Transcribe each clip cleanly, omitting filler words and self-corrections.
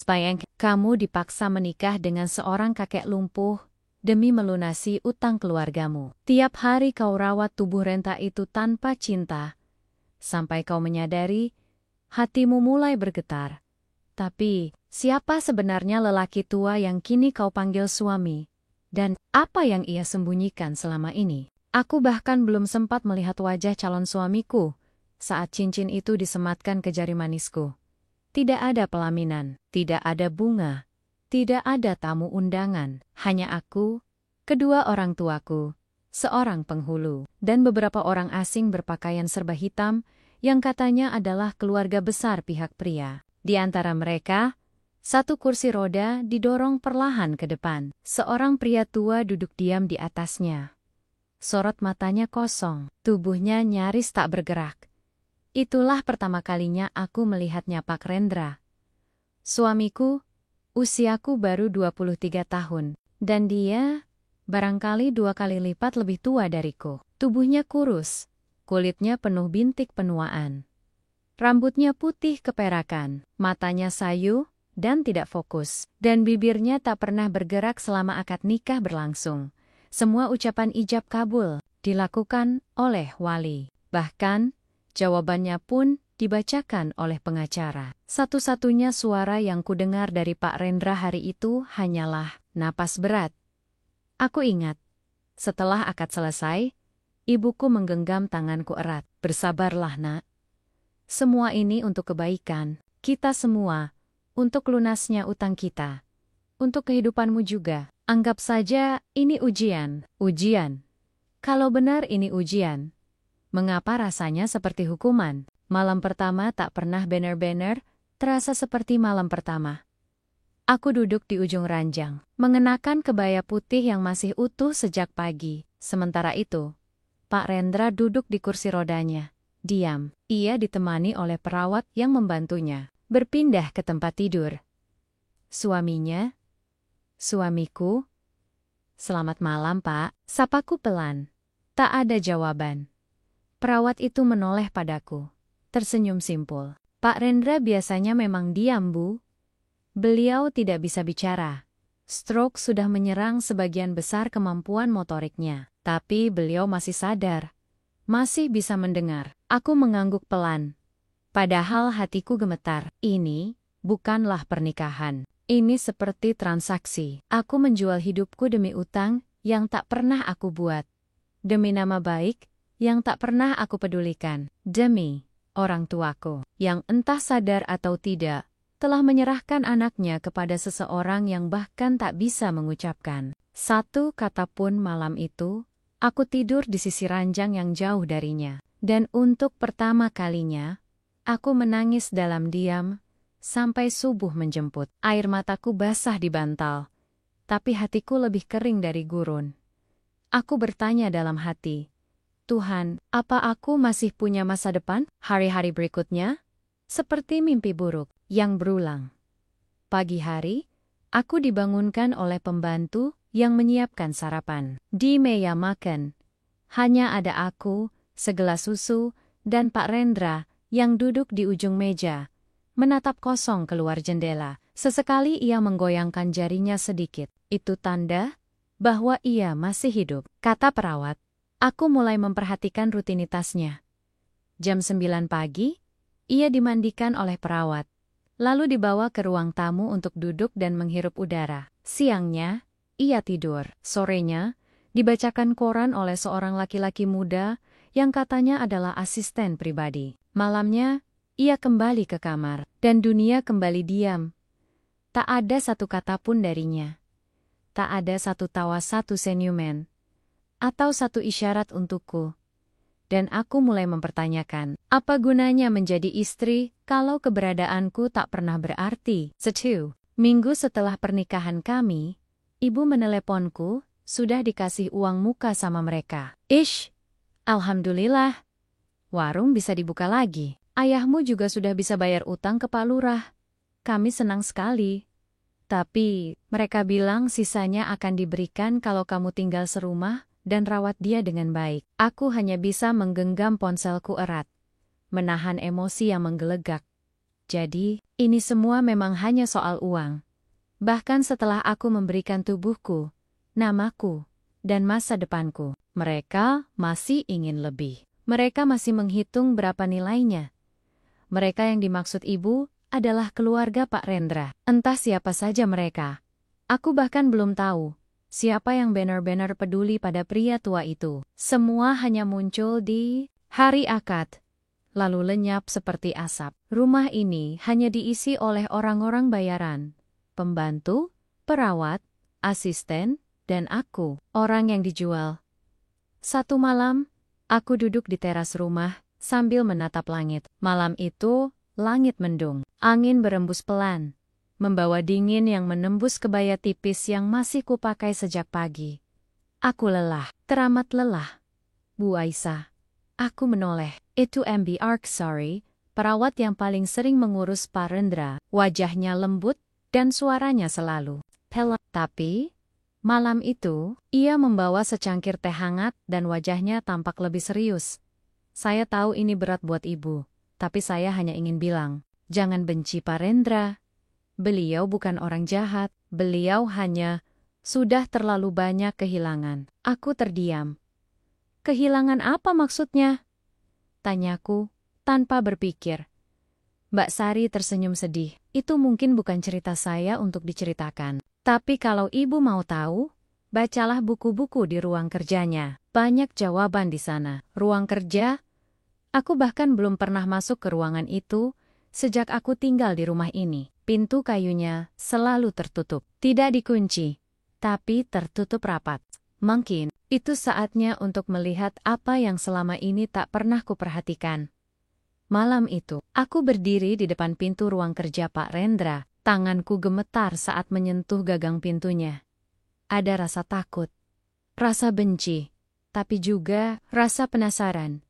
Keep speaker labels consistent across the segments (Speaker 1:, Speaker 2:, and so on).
Speaker 1: Bayangkan, kamu dipaksa menikah dengan seorang kakek lumpuh demi melunasi utang keluargamu. Tiap hari kau rawat tubuh renta itu tanpa cinta, sampai kau menyadari hatimu mulai bergetar. Tapi, siapa sebenarnya lelaki tua yang kini kau panggil suami? Dan apa yang ia sembunyikan selama ini? Aku bahkan belum sempat melihat wajah calon suamiku saat cincin itu disematkan ke jari manisku. Tidak ada pelaminan, tidak ada bunga, tidak ada tamu undangan, hanya aku, kedua orang tuaku, seorang penghulu, dan beberapa orang asing berpakaian serba hitam yang katanya adalah keluarga besar pihak pria. Di antara mereka, satu kursi roda didorong perlahan ke depan. Seorang pria tua duduk diam di atasnya. Sorot matanya kosong, tubuhnya nyaris tak bergerak. Itulah pertama kalinya aku melihatnya, Pak Rendra. Suamiku, usiaku baru 23 tahun, dan dia barangkali 2 kali lipat lebih tua dariku. Tubuhnya kurus, kulitnya penuh bintik penuaan. Rambutnya putih keperakan, matanya sayu dan tidak fokus, dan bibirnya tak pernah bergerak selama akad nikah berlangsung. Semua ucapan ijab kabul dilakukan oleh wali. Bahkan, jawabannya pun dibacakan oleh pengacara. Satu-satunya suara yang kudengar dari Pak Rendra hari itu hanyalah napas berat. Aku ingat, setelah akad selesai, ibuku menggenggam tanganku erat. Bersabarlah, nak. Semua ini untuk kebaikan kita semua, untuk lunasnya utang kita, untuk kehidupanmu juga. Anggap saja ini ujian. Ujian. Kalau benar ini ujian, mengapa rasanya seperti hukuman? Malam pertama tak pernah benar-benar terasa seperti malam pertama. Aku duduk di ujung ranjang, mengenakan kebaya putih yang masih utuh sejak pagi. Sementara itu, Pak Rendra duduk di kursi rodanya. Diam, ia ditemani oleh perawat yang membantunya berpindah ke tempat tidur. Suaminya, suamiku, selamat malam, Pak. Sapaku pelan. Tak ada jawaban. Perawat itu menoleh padaku, tersenyum simpul. Pak Rendra biasanya memang diam, Bu. Beliau tidak bisa bicara. Stroke sudah menyerang sebagian besar kemampuan motoriknya, tapi beliau masih sadar. Masih bisa mendengar. Aku mengangguk pelan. Padahal hatiku gemetar. Ini bukanlah pernikahan. Ini seperti transaksi. Aku menjual hidupku demi utang yang tak pernah aku buat. Demi nama baik yang tak pernah aku pedulikan. Demi orang tuaku yang entah sadar atau tidak telah menyerahkan anaknya kepada seseorang yang bahkan tak bisa mengucapkan satu kata pun. Malam itu, aku tidur di sisi ranjang yang jauh darinya. Dan untuk pertama kalinya, aku menangis dalam diam sampai subuh menjemput. Air mataku basah di bantal, tapi hatiku lebih kering dari gurun. Aku bertanya dalam hati, Tuhan, apa aku masih punya masa depan? Hari-hari berikutnya, seperti mimpi buruk yang berulang. Pagi hari, aku dibangunkan oleh pembantu yang menyiapkan sarapan. Di meja makan, hanya ada aku, segelas susu, dan Pak Rendra yang duduk di ujung meja, menatap kosong keluar jendela. Sesekali ia menggoyangkan jarinya sedikit. Itu tanda bahwa ia masih hidup, kata perawat. Aku mulai memperhatikan rutinitasnya. Jam 9 pagi, ia dimandikan oleh perawat, lalu dibawa ke ruang tamu untuk duduk dan menghirup udara. Siangnya, ia tidur. Sorenya, dibacakan koran oleh seorang laki-laki muda yang katanya adalah asisten pribadi. Malamnya, ia kembali ke kamar, dan dunia kembali diam. Tak ada satu kata pun darinya. Tak ada satu tawa, satu senyuman, atau satu isyarat untukku. Dan aku mulai mempertanyakan, apa gunanya menjadi istri kalau keberadaanku tak pernah berarti? 1 minggu setelah pernikahan kami, ibu meneleponku, sudah dikasih uang muka sama mereka. Ish! Alhamdulillah, warung bisa dibuka lagi. Ayahmu juga sudah bisa bayar utang ke Pak Lurah. Kami senang sekali. Tapi, mereka bilang sisanya akan diberikan kalau kamu tinggal serumah dan rawat dia dengan baik. Aku hanya bisa menggenggam ponselku erat, menahan emosi yang menggelegak. Jadi, ini semua memang hanya soal uang. Bahkan setelah aku memberikan tubuhku, namaku, dan masa depanku, mereka masih ingin lebih. Mereka masih menghitung berapa nilainya. Mereka yang dimaksud ibu adalah keluarga Pak Rendra. Entah siapa saja mereka. Aku bahkan belum tahu siapa yang benar-benar peduli pada pria tua itu. Semua hanya muncul di hari akad, lalu lenyap seperti asap. Rumah ini hanya diisi oleh orang-orang bayaran, pembantu, perawat, asisten, dan aku, orang yang dijual. Satu malam, aku duduk di teras rumah sambil menatap langit. Malam itu, langit mendung, angin berembus pelan, membawa dingin yang menembus kebaya tipis yang masih kupakai sejak pagi. Aku lelah, teramat lelah. Bu Aisyah. Aku menoleh. Itu MB Arksari, perawat yang paling sering mengurus Pak Rendra. Wajahnya lembut dan suaranya selalu pelan. Tapi, malam itu, ia membawa secangkir teh hangat dan wajahnya tampak lebih serius. Saya tahu ini berat buat ibu, tapi saya hanya ingin bilang, jangan benci Pak Rendra. Beliau bukan orang jahat, beliau hanya sudah terlalu banyak kehilangan. Aku terdiam. Kehilangan apa maksudnya? Tanyaku, tanpa berpikir. Mbak Sari tersenyum sedih. Itu mungkin bukan cerita saya untuk diceritakan. Tapi kalau ibu mau tahu, bacalah buku-buku di ruang kerjanya. Banyak jawaban di sana. Ruang kerja? Aku bahkan belum pernah masuk ke ruangan itu sejak aku tinggal di rumah ini. Pintu kayunya selalu tertutup. Tidak dikunci, tapi tertutup rapat. Mungkin itu saatnya untuk melihat apa yang selama ini tak pernah kuperhatikan. Malam itu, aku berdiri di depan pintu ruang kerja Pak Rendra. Tanganku gemetar saat menyentuh gagang pintunya. Ada rasa takut, rasa benci, tapi juga rasa penasaran.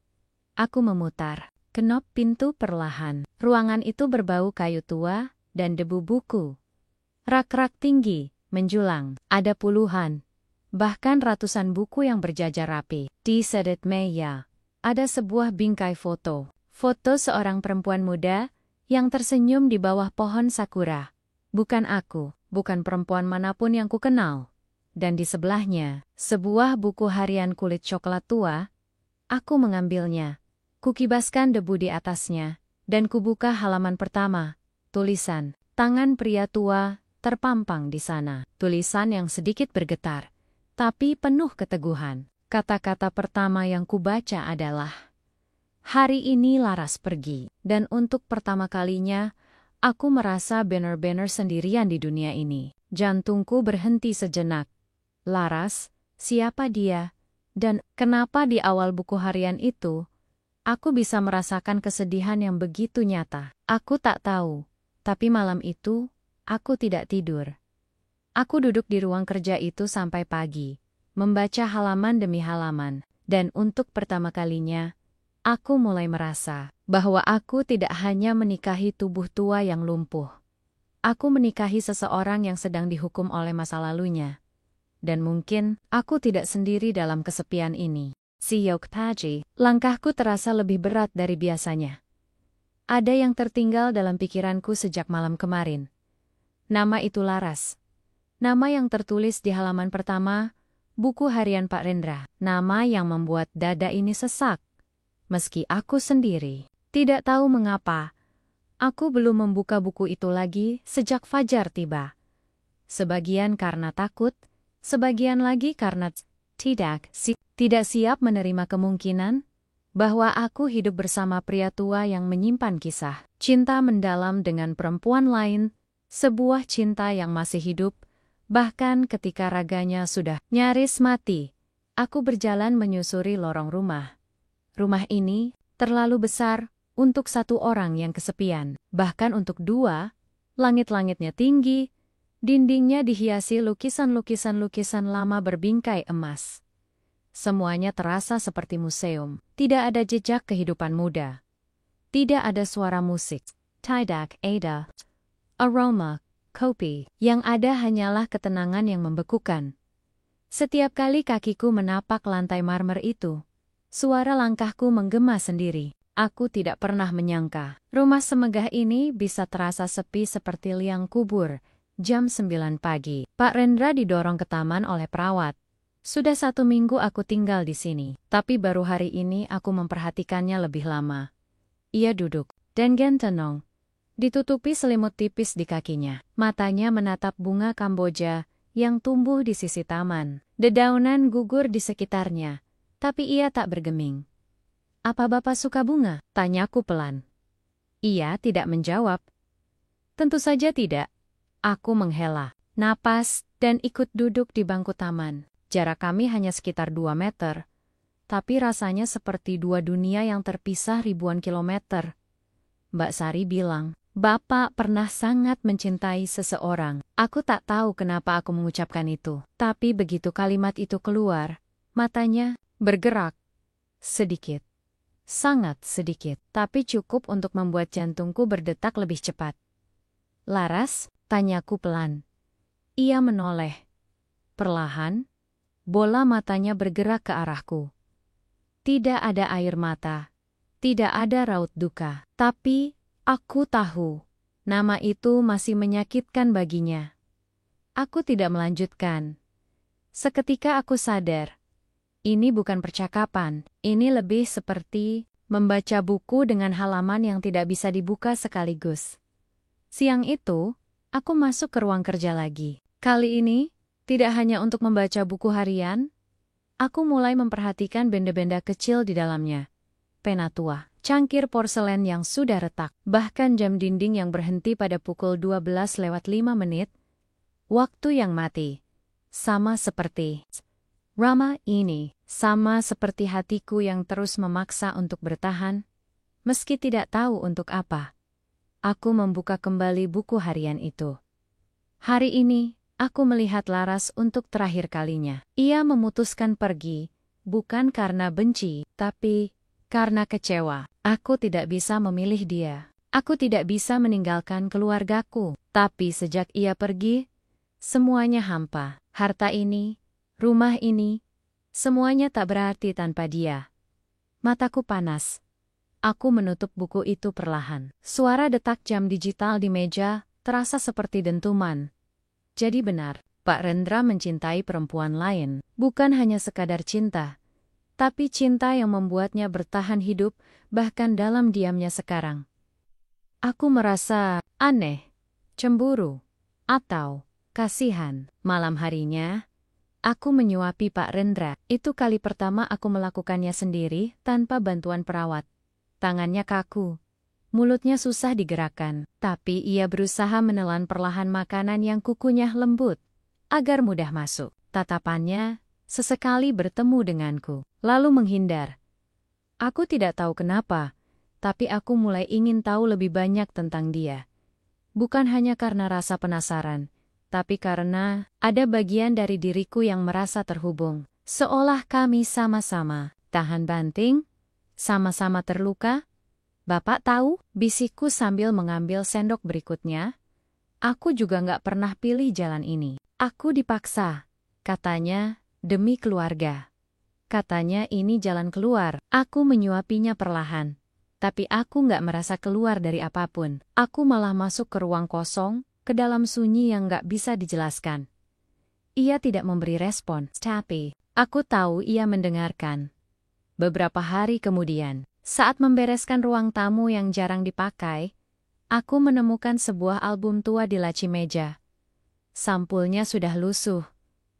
Speaker 1: Aku memutar kenop pintu perlahan. Ruangan itu berbau kayu tua dan debu buku. Rak-rak tinggi menjulang. Ada puluhan, bahkan ratusan buku yang berjajar rapi. Di sedet meja, ada sebuah bingkai foto. Foto seorang perempuan muda yang tersenyum di bawah pohon sakura. Bukan aku, bukan perempuan manapun yang kukenal. Dan di sebelahnya, sebuah buku harian kulit coklat tua. Aku mengambilnya. Kukibaskan debu di atasnya, dan kubuka halaman pertama. Tulisan, tangan pria tua, terpampang di sana. Tulisan yang sedikit bergetar, tapi penuh keteguhan. Kata-kata pertama yang kubaca adalah, hari ini Laras pergi, dan untuk pertama kalinya, aku merasa benar-benar sendirian di dunia ini. Jantungku berhenti sejenak. Laras, siapa dia? Dan kenapa di awal buku harian itu, aku bisa merasakan kesedihan yang begitu nyata? Aku tak tahu, tapi malam itu, aku tidak tidur. Aku duduk di ruang kerja itu sampai pagi, membaca halaman demi halaman, dan untuk pertama kalinya, aku mulai merasa bahwa aku tidak hanya menikahi tubuh tua yang lumpuh. Aku menikahi seseorang yang sedang dihukum oleh masa lalunya. Dan mungkin, aku tidak sendiri dalam kesepian ini. Siok Paji, langkahku terasa lebih berat dari biasanya. Ada yang tertinggal dalam pikiranku sejak malam kemarin. Nama itu Laras. Nama yang tertulis di halaman pertama, buku harian Pak Rendra. Nama yang membuat dada ini sesak. Meski aku sendiri tidak tahu mengapa, aku belum membuka buku itu lagi sejak fajar tiba. Sebagian karena takut, sebagian lagi karena tidak siap menerima kemungkinan bahwa aku hidup bersama pria tua yang menyimpan kisah cinta mendalam dengan perempuan lain, sebuah cinta yang masih hidup, bahkan ketika raganya sudah nyaris mati. Aku berjalan menyusuri lorong rumah. Rumah ini terlalu besar untuk satu orang yang kesepian, bahkan untuk dua. Langit-langitnya tinggi, dindingnya dihiasi lukisan-lukisan lama berbingkai emas. Semuanya terasa seperti museum. Tidak ada jejak kehidupan muda. Tidak ada suara musik, tidak ada aroma, kopi. Yang ada hanyalah ketenangan yang membekukan. Setiap kali kakiku menapak lantai marmer itu, suara langkahku menggema sendiri. Aku tidak pernah menyangka rumah semegah ini bisa terasa sepi seperti liang kubur. Jam 9 pagi, Pak Rendra didorong ke taman oleh perawat. Sudah 1 minggu aku tinggal di sini, tapi baru hari ini aku memperhatikannya lebih lama. Ia duduk, dan tenang, ditutupi selimut tipis di kakinya. Matanya menatap bunga Kamboja yang tumbuh di sisi taman. Dedaunan gugur di sekitarnya, tapi ia tak bergeming. "Apa Bapak suka bunga?" tanyaku pelan. Ia tidak menjawab. Tentu saja tidak. Aku menghela napas dan ikut duduk di bangku taman. Jarak kami hanya sekitar 2 meter, tapi rasanya seperti dua dunia yang terpisah ribuan kilometer. Mbak Sari bilang, "Bapak pernah sangat mencintai seseorang." Aku tak tahu kenapa aku mengucapkan itu, tapi begitu kalimat itu keluar, matanya bergerak. Sedikit. Sangat sedikit, tapi cukup untuk membuat jantungku berdetak lebih cepat. "Laras?" tanyaku pelan. Ia menoleh. Perlahan, bola matanya bergerak ke arahku. Tidak ada air mata, tidak ada raut duka, tapi aku tahu nama itu masih menyakitkan baginya. Aku tidak melanjutkan. Seketika aku sadar, ini bukan percakapan, ini lebih seperti membaca buku dengan halaman yang tidak bisa dibuka sekaligus. Siang itu, aku masuk ke ruang kerja lagi. Kali ini, tidak hanya untuk membaca buku harian, aku mulai memperhatikan benda-benda kecil di dalamnya. Pena tua, cangkir porselen yang sudah retak, bahkan jam dinding yang berhenti pada pukul 12:05, waktu yang mati. Sama seperti Rama ini, sama seperti hatiku yang terus memaksa untuk bertahan, meski tidak tahu untuk apa. Aku membuka kembali buku harian itu. Hari ini, aku melihat Laras untuk terakhir kalinya. Ia memutuskan pergi, bukan karena benci, tapi karena kecewa. Aku tidak bisa memilih dia. Aku tidak bisa meninggalkan keluargaku. Tapi sejak ia pergi, semuanya hampa. Harta ini, rumah ini, semuanya tak berarti tanpa dia. Mataku panas. Aku menutup buku itu perlahan. Suara detak jam digital di meja terasa seperti dentuman. Jadi benar, Pak Rendra mencintai perempuan lain. Bukan hanya sekadar cinta, tapi cinta yang membuatnya bertahan hidup bahkan dalam diamnya sekarang. Aku merasa aneh, cemburu, atau kasihan. Malam harinya, aku menyuapi Pak Rendra. Itu kali pertama aku melakukannya sendiri tanpa bantuan perawat. Tangannya kaku, mulutnya susah digerakkan, tapi ia berusaha menelan perlahan makanan yang kukunyah lembut, agar mudah masuk. Tatapannya sesekali bertemu denganku, lalu menghindar. Aku tidak tahu kenapa, tapi aku mulai ingin tahu lebih banyak tentang dia. Bukan hanya karena rasa penasaran, tapi karena ada bagian dari diriku yang merasa terhubung. Seolah kami sama-sama tahan banting, sama-sama terluka. "Bapak tahu?" bisikku sambil mengambil sendok berikutnya. "Aku juga nggak pernah pilih jalan ini. Aku dipaksa," katanya, "demi keluarga." Katanya ini jalan keluar. Aku menyuapinya perlahan. Tapi aku nggak merasa keluar dari apapun. Aku malah masuk ke ruang kosong, ke dalam sunyi yang nggak bisa dijelaskan. Ia tidak memberi respon, tapi aku tahu ia mendengarkan. Beberapa hari kemudian, saat membereskan ruang tamu yang jarang dipakai, aku menemukan sebuah album tua di laci meja. Sampulnya sudah lusuh,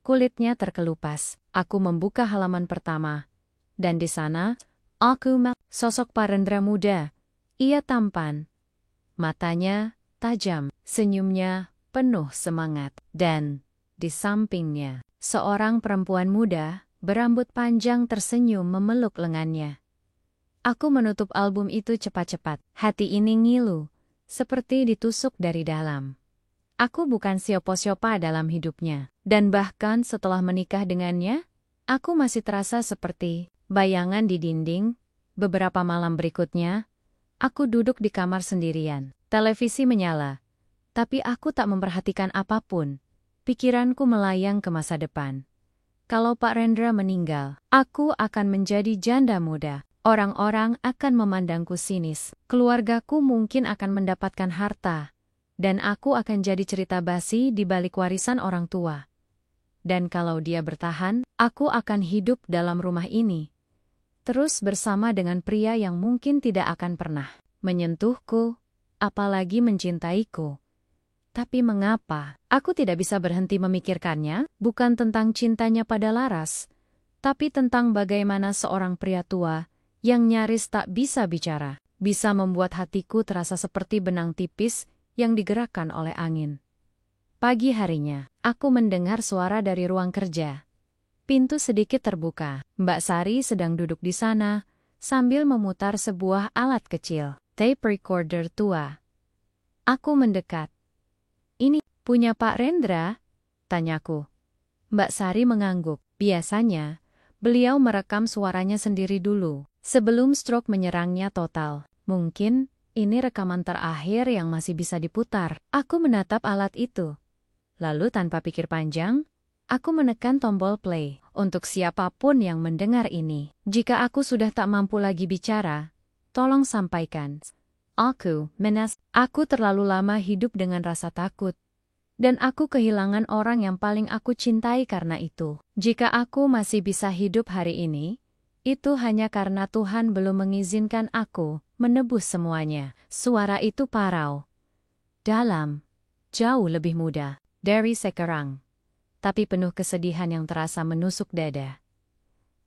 Speaker 1: kulitnya terkelupas. Aku membuka halaman pertama, dan di sana, aku melihat sosok Pak Rendra muda. Ia tampan, matanya tajam, senyumnya penuh semangat, dan di sampingnya, seorang perempuan muda berambut panjang tersenyum memeluk lengannya. Aku menutup album itu cepat-cepat. Hati ini ngilu, seperti ditusuk dari dalam. Aku bukan siapa-siapa dalam hidupnya. Dan bahkan setelah menikah dengannya, aku masih terasa seperti bayangan di dinding. Beberapa malam berikutnya, aku duduk di kamar sendirian. Televisi menyala. Tapi aku tak memperhatikan apapun. Pikiranku melayang ke masa depan. Kalau Pak Rendra meninggal, aku akan menjadi janda muda. Orang-orang akan memandangku sinis. Keluargaku mungkin akan mendapatkan harta. Dan aku akan jadi cerita basi di balik warisan orang tua. Dan kalau dia bertahan, aku akan hidup dalam rumah ini. Terus bersama dengan pria yang mungkin tidak akan pernah menyentuhku, apalagi mencintaiku. Tapi mengapa aku tidak bisa berhenti memikirkannya? Bukan tentang cintanya pada Laras, tapi tentang bagaimana seorang pria tua yang nyaris tak bisa bicara, bisa membuat hatiku terasa seperti benang tipis yang digerakkan oleh angin. Pagi harinya, aku mendengar suara dari ruang kerja. Pintu sedikit terbuka. Mbak Sari sedang duduk di sana, sambil memutar sebuah alat kecil, tape recorder tua. Aku mendekat. "Ini punya Pak Rendra?" tanyaku. Mbak Sari mengangguk. Biasanya, beliau merekam suaranya sendiri dulu, sebelum stroke menyerangnya total. Mungkin, ini rekaman terakhir yang masih bisa diputar. Aku menatap alat itu. Lalu tanpa pikir panjang, aku menekan tombol play. Untuk siapapun yang mendengar ini, jika aku sudah tak mampu lagi bicara, tolong sampaikan. Aku terlalu lama hidup dengan rasa takut. Dan aku kehilangan orang yang paling aku cintai karena itu. Jika aku masih bisa hidup hari ini, itu hanya karena Tuhan belum mengizinkan aku menebus semuanya. Suara itu parau, dalam, jauh lebih muda dari sekarang, tapi penuh kesedihan yang terasa menusuk dada.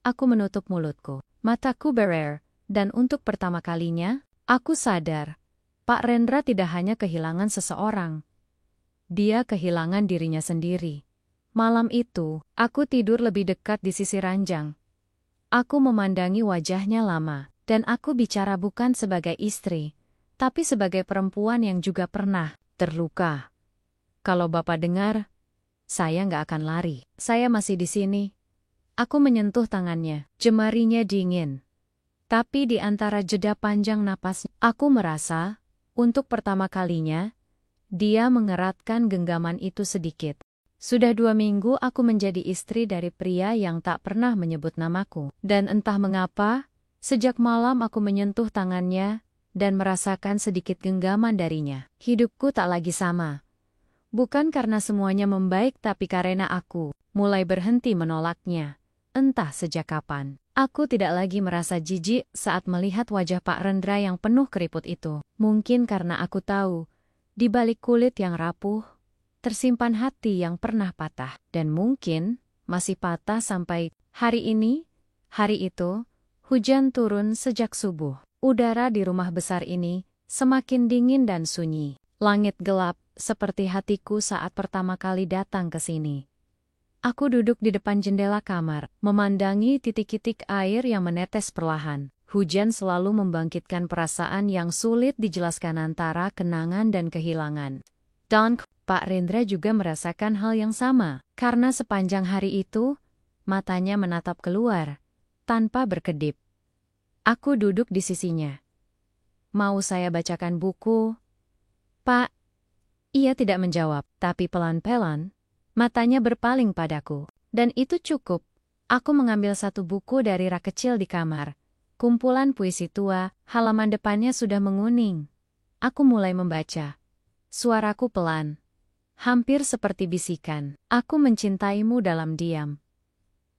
Speaker 1: Aku menutup mulutku, mataku berer, dan untuk pertama kalinya, aku sadar, Pak Rendra tidak hanya kehilangan seseorang. Dia kehilangan dirinya sendiri. Malam itu, aku tidur lebih dekat di sisi ranjang. Aku memandangi wajahnya lama, dan aku bicara bukan sebagai istri, tapi sebagai perempuan yang juga pernah terluka. Kalau Bapak dengar, saya nggak akan lari. Saya masih di sini. Aku menyentuh tangannya, jemarinya dingin. Tapi di antara jeda panjang napas, aku merasa, untuk pertama kalinya, dia mengeratkan genggaman itu sedikit. Sudah 2 minggu aku menjadi istri dari pria yang tak pernah menyebut namaku. Dan entah mengapa, sejak malam aku menyentuh tangannya dan merasakan sedikit genggaman darinya. Hidupku tak lagi sama. Bukan karena semuanya membaik, tapi karena aku mulai berhenti menolaknya. Entah sejak kapan. Aku tidak lagi merasa jijik saat melihat wajah Pak Rendra yang penuh keriput itu. Mungkin karena aku tahu, di balik kulit yang rapuh, tersimpan hati yang pernah patah, dan mungkin masih patah sampai hari ini. Hari itu, hujan turun sejak subuh. Udara di rumah besar ini semakin dingin dan sunyi. Langit gelap, seperti hatiku saat pertama kali datang ke sini. Aku duduk di depan jendela kamar, memandangi titik-titik air yang menetes perlahan. Hujan selalu membangkitkan perasaan yang sulit dijelaskan antara kenangan dan kehilangan. Dan Pak Rendra juga merasakan hal yang sama, karena sepanjang hari itu, matanya menatap keluar, tanpa berkedip. Aku duduk di sisinya. "Mau saya bacakan buku, Pak?" Ia tidak menjawab, tapi pelan-pelan, matanya berpaling padaku. Dan itu cukup. Aku mengambil satu buku dari rak kecil di kamar. Kumpulan puisi tua, halaman depannya sudah menguning. Aku mulai membaca. Suaraku pelan. Hampir seperti bisikan. "Aku mencintaimu dalam diam.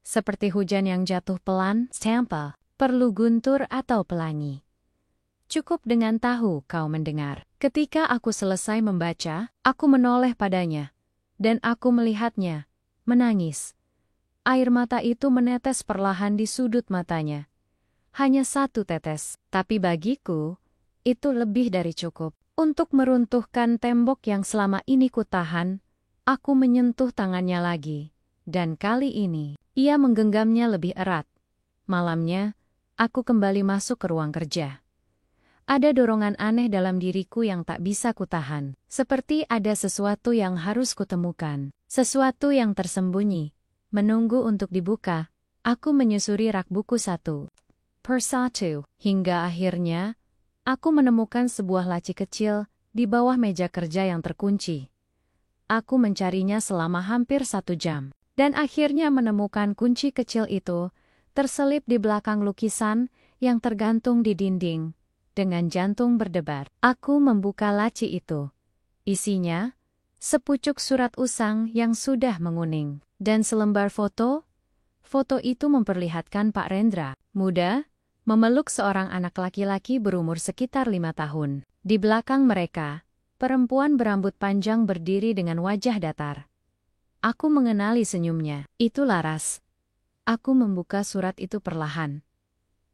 Speaker 1: Seperti hujan yang jatuh pelan, tanpa perlu guntur atau pelangi. Cukup dengan tahu kau mendengar." Ketika aku selesai membaca, aku menoleh padanya. Dan aku melihatnya, menangis. Air mata itu menetes perlahan di sudut matanya. Hanya satu tetes, tapi bagiku, itu lebih dari cukup. Untuk meruntuhkan tembok yang selama ini kutahan, aku menyentuh tangannya lagi. Dan kali ini, ia menggenggamnya lebih erat. Malamnya, aku kembali masuk ke ruang kerja. Ada dorongan aneh dalam diriku yang tak bisa kutahan. Seperti ada sesuatu yang harus kutemukan. Sesuatu yang tersembunyi. Menunggu untuk dibuka, aku menyusuri rak buku satu persatu, hingga akhirnya, aku menemukan sebuah laci kecil di bawah meja kerja yang terkunci. Aku mencarinya selama hampir 1 jam, dan akhirnya menemukan kunci kecil itu terselip di belakang lukisan yang tergantung di dinding, dengan jantung berdebar. Aku membuka laci itu. Isinya, sepucuk surat usang yang sudah menguning. Dan selembar foto. Foto itu memperlihatkan Pak Rendra, muda, memeluk seorang anak laki-laki berumur sekitar 5 tahun. Di belakang mereka, perempuan berambut panjang berdiri dengan wajah datar. Aku mengenali senyumnya. Itu Laras. Aku membuka surat itu perlahan.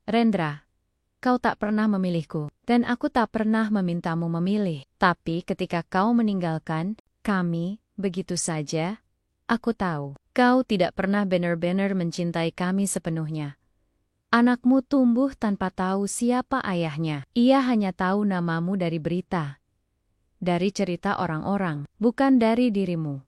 Speaker 1: Rendra, kau tak pernah memilihku, dan aku tak pernah memintamu memilih. Tapi ketika kau meninggalkan kami begitu saja, aku tahu kau tidak pernah benar-benar mencintai kami sepenuhnya. Anakmu tumbuh tanpa tahu siapa ayahnya. Ia hanya tahu namamu dari berita. Dari cerita orang-orang, bukan dari dirimu.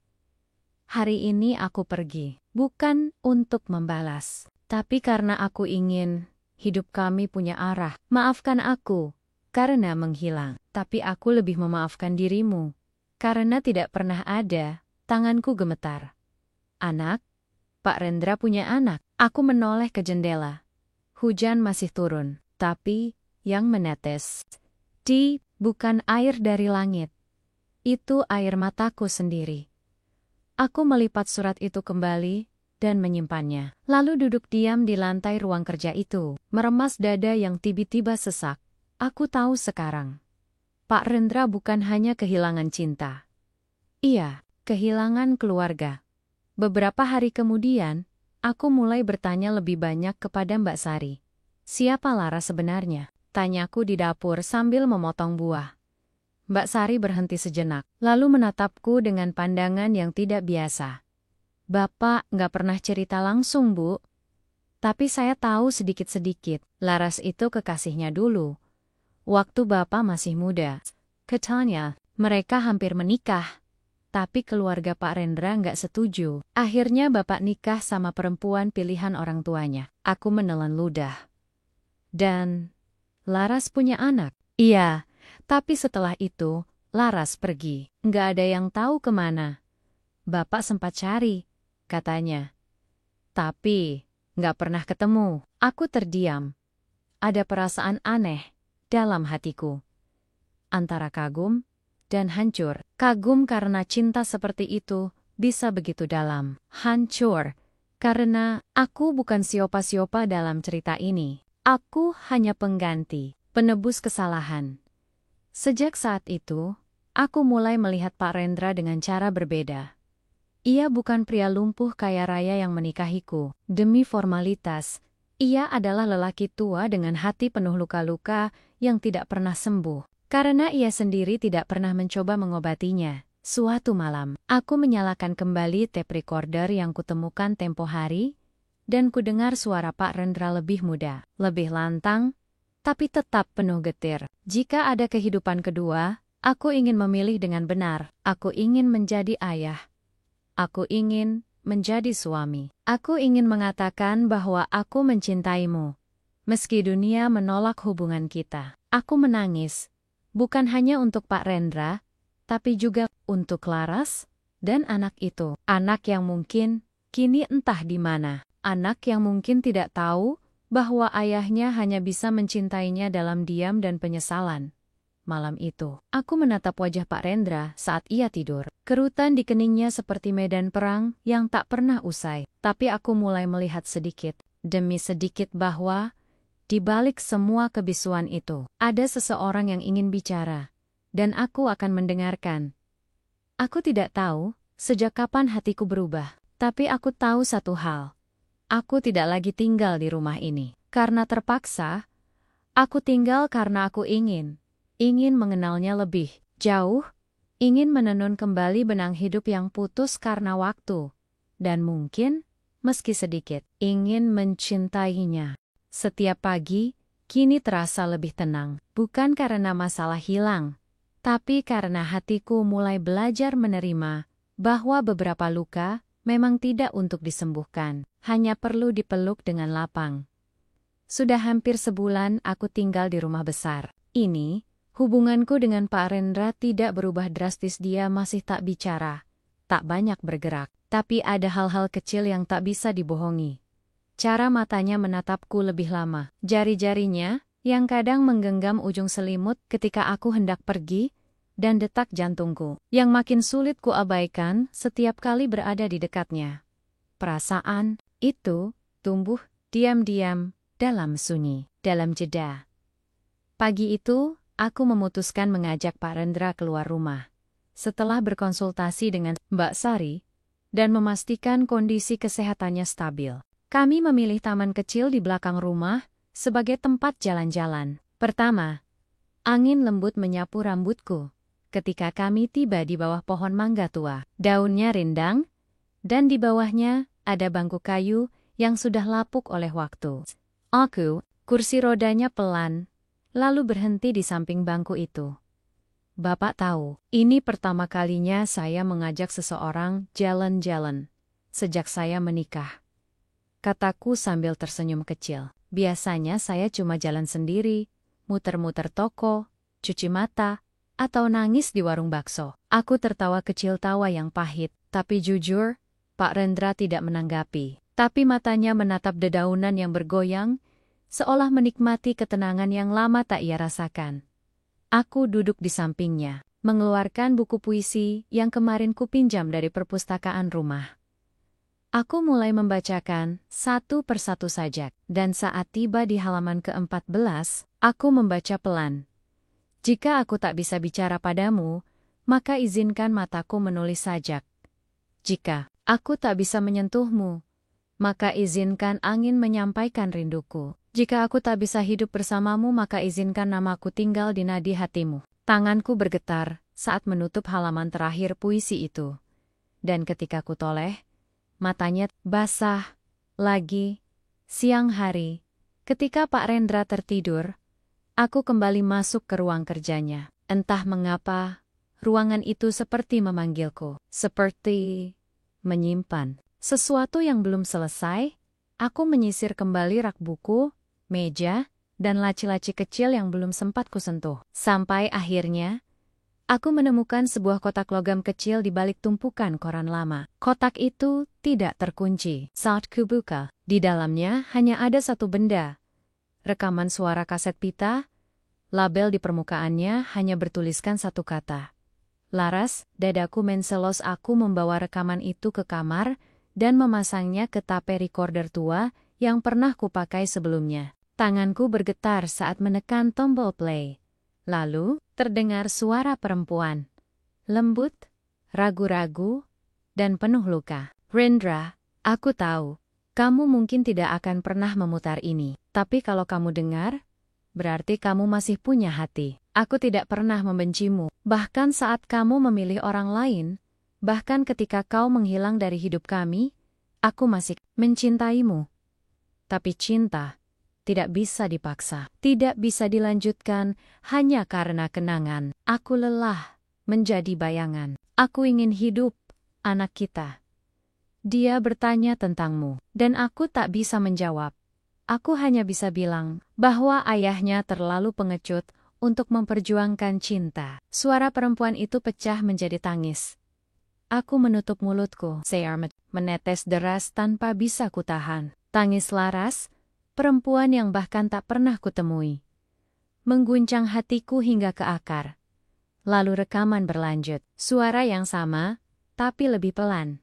Speaker 1: Hari ini aku pergi, bukan untuk membalas, tapi karena aku ingin hidup kami punya arah. Maafkan aku, karena menghilang. Tapi aku lebih memaafkan dirimu, karena tidak pernah ada. Tanganku gemetar. Anak? Pak Rendra punya anak. Aku menoleh ke jendela. Hujan masih turun, tapi yang menetes bukan air dari langit. Itu air mataku sendiri. Aku melipat surat itu kembali dan menyimpannya. Lalu duduk diam di lantai ruang kerja itu, meremas dada yang tiba-tiba sesak. Aku tahu sekarang. Pak Rendra bukan hanya kehilangan cinta. Iya, kehilangan keluarga. Beberapa hari kemudian, aku mulai bertanya lebih banyak kepada Mbak Sari. Siapa Laras sebenarnya? Tanyaku di dapur sambil memotong buah. Mbak Sari berhenti sejenak, lalu menatapku dengan pandangan yang tidak biasa. Bapak nggak pernah cerita langsung, Bu. Tapi saya tahu sedikit-sedikit. Laras itu kekasihnya dulu. Waktu Bapak masih muda. Katanya, mereka hampir menikah. Tapi keluarga Pak Rendra nggak setuju. Akhirnya Bapak nikah sama perempuan pilihan orang tuanya. Aku menelan ludah. Dan Laras punya anak. Iya, tapi setelah itu, Laras pergi. Nggak ada yang tahu kemana. Bapak sempat cari, katanya. Tapi, nggak pernah ketemu. Aku terdiam. Ada perasaan aneh dalam hatiku. Antara kagum dan hancur. Kagum karena cinta seperti itu bisa begitu dalam. Hancur karena aku bukan siopa-siopa dalam cerita ini. Aku hanya pengganti, penebus kesalahan. Sejak saat itu, aku mulai melihat Pak Rendra dengan cara berbeda. Ia bukan pria lumpuh kaya raya yang menikahiku. Demi formalitas, ia adalah lelaki tua dengan hati penuh luka-luka yang tidak pernah sembuh. Karena ia sendiri tidak pernah mencoba mengobatinya. Suatu malam, aku menyalakan kembali tape recorder yang kutemukan tempo hari, dan kudengar suara Pak Rendra lebih muda, lebih lantang, tapi tetap penuh getir. Jika ada kehidupan kedua, aku ingin memilih dengan benar. Aku ingin menjadi ayah. Aku ingin menjadi suami. Aku ingin mengatakan bahwa aku mencintaimu. Meski dunia menolak hubungan kita. Aku menangis. Bukan hanya untuk Pak Rendra, tapi juga untuk Laras dan anak itu. Anak yang mungkin kini entah di mana. Anak yang mungkin tidak tahu bahwa ayahnya hanya bisa mencintainya dalam diam dan penyesalan. Malam itu, aku menatap wajah Pak Rendra saat ia tidur. Kerutan di keningnya seperti medan perang yang tak pernah usai. Tapi aku mulai melihat sedikit demi sedikit bahwa di balik semua kebisuan itu, ada seseorang yang ingin bicara. Dan aku akan mendengarkan. Aku tidak tahu sejak kapan hatiku berubah. Tapi aku tahu satu hal. Aku tidak lagi tinggal di rumah ini karena terpaksa. Aku tinggal karena aku ingin mengenalnya lebih jauh, ingin menenun kembali benang hidup yang putus karena waktu, dan mungkin, meski sedikit, ingin mencintainya. Setiap pagi, kini terasa lebih tenang, bukan karena masalah hilang, tapi karena hatiku mulai belajar menerima bahwa beberapa luka memang tidak untuk disembuhkan, hanya perlu dipeluk dengan lapang. Sudah hampir sebulan aku tinggal di rumah besar ini. Hubunganku dengan Pak Rendra tidak berubah drastis. Dia masih tak bicara, tak banyak bergerak, tapi ada hal-hal kecil yang tak bisa dibohongi. Cara matanya menatapku lebih lama. Jari-jarinya, yang kadang menggenggam ujung selimut ketika aku hendak pergi, dan detak jantungku, yang makin sulit kuabaikan setiap kali berada di dekatnya. Perasaan itu tumbuh diam-diam dalam sunyi, dalam jeda. Pagi itu, aku memutuskan mengajak Pak Rendra keluar rumah. Setelah berkonsultasi dengan Mbak Sari, dan memastikan kondisi kesehatannya stabil. Kami memilih taman kecil di belakang rumah sebagai tempat jalan-jalan. Pertama, angin lembut menyapu rambutku ketika kami tiba di bawah pohon mangga tua. Daunnya rindang, dan di bawahnya ada bangku kayu yang sudah lapuk oleh waktu. Kursi rodanya pelan, lalu berhenti di samping bangku itu. Bapak tahu, ini pertama kalinya saya mengajak seseorang jalan-jalan sejak saya menikah. Kataku sambil tersenyum kecil. Biasanya saya cuma jalan sendiri, muter-muter toko, cuci mata, atau nangis di warung bakso. Aku tertawa kecil tawa yang pahit, tapi jujur, Pak Rendra tidak menanggapi. Tapi matanya menatap dedaunan yang bergoyang, seolah menikmati ketenangan yang lama tak ia rasakan. Aku duduk di sampingnya, mengeluarkan buku puisi yang kemarin kupinjam dari perpustakaan rumah. Aku mulai membacakan satu persatu sajak, dan saat tiba di halaman ke-14, aku membaca pelan. Jika aku tak bisa bicara padamu, maka izinkan mataku menulis sajak. Jika aku tak bisa menyentuhmu, maka izinkan angin menyampaikan rinduku. Jika aku tak bisa hidup bersamamu, maka izinkan namaku tinggal di nadi hatimu. Tanganku bergetar saat menutup halaman terakhir puisi itu. Dan ketika ku toleh, matanya basah lagi. Siang hari, ketika Pak Rendra tertidur, aku kembali masuk ke ruang kerjanya. Entah mengapa, ruangan itu seperti memanggilku, seperti menyimpan sesuatu yang belum selesai. Aku menyisir kembali rak buku, meja, dan laci-laci kecil yang belum sempat kusentuh. Sampai akhirnya, aku menemukan sebuah kotak logam kecil di balik tumpukan koran lama. Kotak itu tidak terkunci. Saat kubuka, di dalamnya hanya ada satu benda. Rekaman suara kaset pita. Label di permukaannya hanya bertuliskan satu kata. Laras, dadaku menselos. Aku membawa rekaman itu ke kamar dan memasangnya ke tape recorder tua yang pernah kupakai sebelumnya. Tanganku bergetar saat menekan tombol play. Lalu, terdengar suara perempuan. Lembut, ragu-ragu, dan penuh luka. Rendra, aku tahu, kamu mungkin tidak akan pernah memutar ini. Tapi kalau kamu dengar, berarti kamu masih punya hati. Aku tidak pernah membencimu. Bahkan saat kamu memilih orang lain, bahkan ketika kau menghilang dari hidup kami, aku masih mencintaimu. Tapi cinta tidak bisa dipaksa, tidak bisa dilanjutkan hanya karena kenangan. Aku lelah menjadi bayangan. Aku ingin hidup, anak kita. Dia bertanya tentangmu, dan aku tak bisa menjawab. Aku hanya bisa bilang bahwa ayahnya terlalu pengecut untuk memperjuangkan cinta. Suara perempuan itu pecah menjadi tangis. Aku menutup mulutku, menetes deras tanpa bisa kutahan. Tangis Laras, perempuan yang bahkan tak pernah kutemui, mengguncang hatiku hingga ke akar. Lalu rekaman berlanjut, suara yang sama, tapi lebih pelan.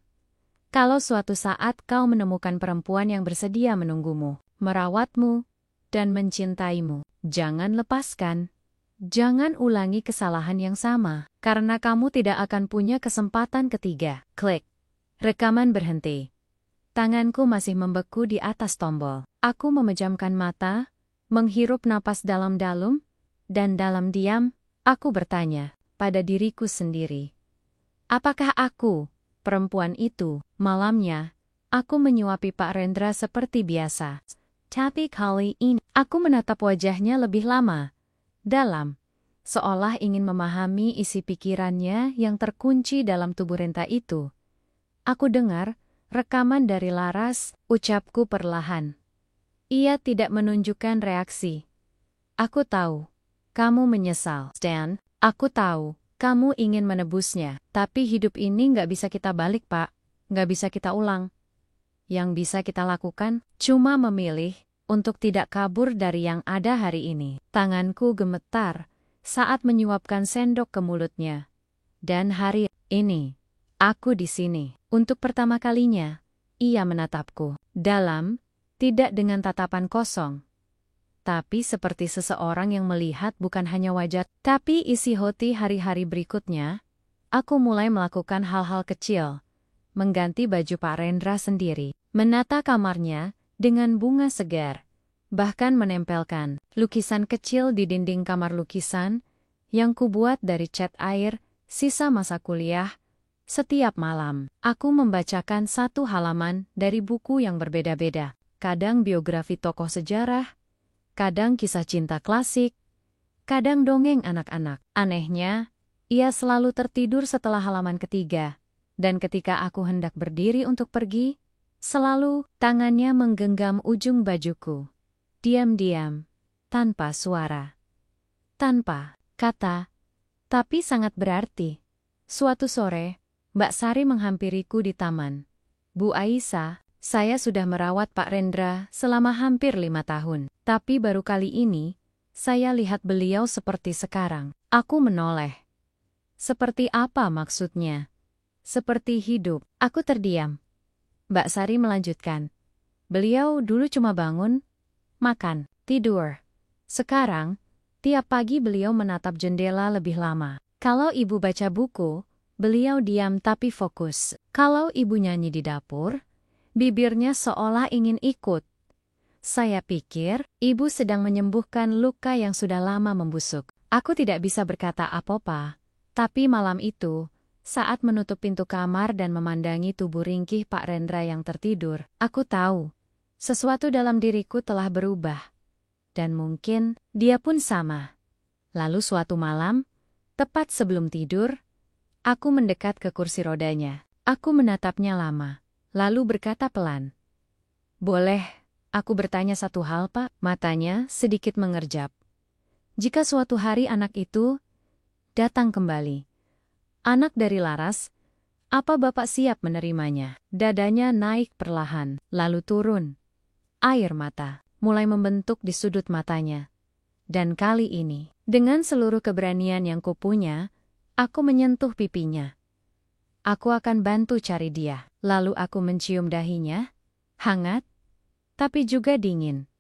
Speaker 1: Kalau suatu saat kau menemukan perempuan yang bersedia menunggumu, merawatmu, dan mencintaimu, jangan lepaskan. Jangan ulangi kesalahan yang sama, karena kamu tidak akan punya kesempatan ketiga. Klik. Rekaman berhenti. Tanganku masih membeku di atas tombol. Aku memejamkan mata, menghirup napas dalam-dalam, dan dalam diam, aku bertanya pada diriku sendiri. Apakah aku, perempuan itu? Malamnya, aku menyuapi Pak Rendra seperti biasa. Tapi kali ini, aku menatap wajahnya lebih lama. Dalam, seolah ingin memahami isi pikirannya yang terkunci dalam tubuh renta itu. Aku dengar rekaman dari Laras, ucapku perlahan. Ia tidak menunjukkan reaksi. Aku tahu, kamu menyesal, Stan. Aku tahu, kamu ingin menebusnya. Tapi hidup ini nggak bisa kita balik, Pak. Nggak bisa kita ulang. yang bisa kita lakukan? Cuma memilih untuk tidak kabur dari yang ada hari ini. Tanganku gemetar saat menyuapkan sendok ke mulutnya. Dan hari ini, aku di sini. Untuk pertama kalinya, ia menatapku. Dalam, tidak dengan tatapan kosong. Tapi seperti seseorang yang melihat bukan hanya wajah, tapi isi hati hari-hari berikutnya, aku mulai melakukan hal-hal kecil. Mengganti baju Pak Rendra sendiri, menata kamarnya dengan bunga segar, bahkan menempelkan lukisan kecil di dinding kamar lukisan yang kubuat dari cat air sisa masa kuliah. Setiap malam, aku membacakan satu halaman dari buku yang berbeda-beda, kadang biografi tokoh sejarah, kadang kisah cinta klasik, kadang dongeng anak-anak. Anehnya, ia selalu tertidur setelah halaman ketiga, dan ketika aku hendak berdiri untuk pergi, selalu tangannya menggenggam ujung bajuku. Diam-diam, tanpa suara, tanpa kata, tapi sangat berarti. Suatu sore, Mbak Sari menghampiriku di taman. Bu Aisyah, saya sudah merawat Pak Rendra selama hampir 5 tahun. Tapi baru kali ini, saya lihat beliau seperti sekarang. Aku menoleh. Seperti apa maksudnya? Seperti hidup. Aku terdiam. Mbak Sari melanjutkan. Beliau dulu cuma bangun, makan, tidur. Sekarang, tiap pagi beliau menatap jendela lebih lama. Kalau ibu baca buku, beliau diam tapi fokus. Kalau ibu nyanyi di dapur, bibirnya seolah ingin ikut. Saya pikir, ibu sedang menyembuhkan luka yang sudah lama membusuk. Aku tidak bisa berkata apa-apa, tapi malam itu, saat menutup pintu kamar dan memandangi tubuh ringkih Pak Rendra yang tertidur, aku tahu, sesuatu dalam diriku telah berubah. Dan mungkin, dia pun sama. Lalu suatu malam, tepat sebelum tidur, aku mendekat ke kursi rodanya. Aku menatapnya lama, lalu berkata pelan, "Boleh aku bertanya satu hal, Pak?" Matanya sedikit mengerjap. Jika suatu hari anak itu datang kembali, anak dari Laras, apa Bapak siap menerimanya? Dadanya naik perlahan, lalu turun. Air mata mulai membentuk di sudut matanya. Dan kali ini, dengan seluruh keberanian yang kupunya, aku menyentuh pipinya. Aku akan bantu cari dia. Lalu aku mencium dahinya, hangat, tapi juga dingin.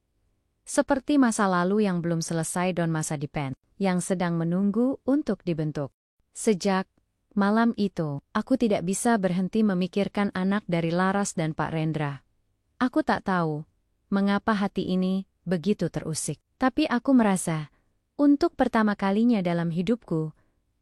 Speaker 1: Seperti masa lalu yang belum selesai dan masa depan, yang sedang menunggu untuk dibentuk. Sejak malam itu, aku tidak bisa berhenti memikirkan anak dari Laras dan Pak Rendra. Aku tak tahu mengapa hati ini begitu terusik. Tapi aku merasa, untuk pertama kalinya dalam hidupku,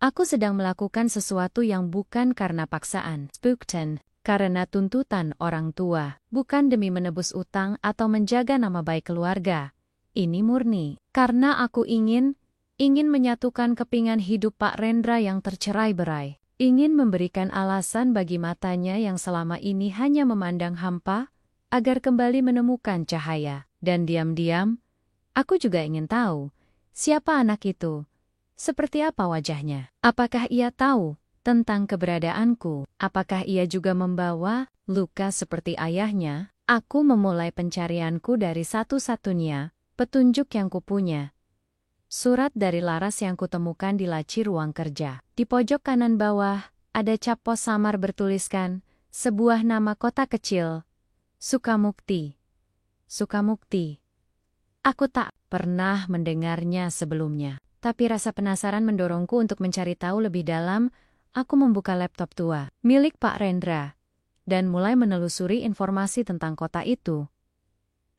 Speaker 1: aku sedang melakukan sesuatu yang bukan karena paksaan, spookten, karena tuntutan orang tua, bukan demi menebus utang atau menjaga nama baik keluarga. Ini murni, karena aku ingin menyatukan kepingan hidup Pak Rendra yang tercerai-berai. Ingin memberikan alasan bagi matanya yang selama ini hanya memandang hampa, agar kembali menemukan cahaya. Dan diam-diam, aku juga ingin tahu, siapa anak itu? Seperti apa wajahnya? Apakah ia tahu tentang keberadaanku? Apakah ia juga membawa luka seperti ayahnya? Aku memulai pencarianku dari satu-satunya petunjuk yang kupunya. Surat dari Laras yang kutemukan di laci ruang kerja. Di pojok kanan bawah, ada cap pos samar bertuliskan, sebuah nama kota kecil, Sukamukti. Sukamukti. Aku tak pernah mendengarnya sebelumnya. Tapi rasa penasaran mendorongku untuk mencari tahu lebih dalam. Aku membuka laptop tua, milik Pak Rendra, dan mulai menelusuri informasi tentang kota itu.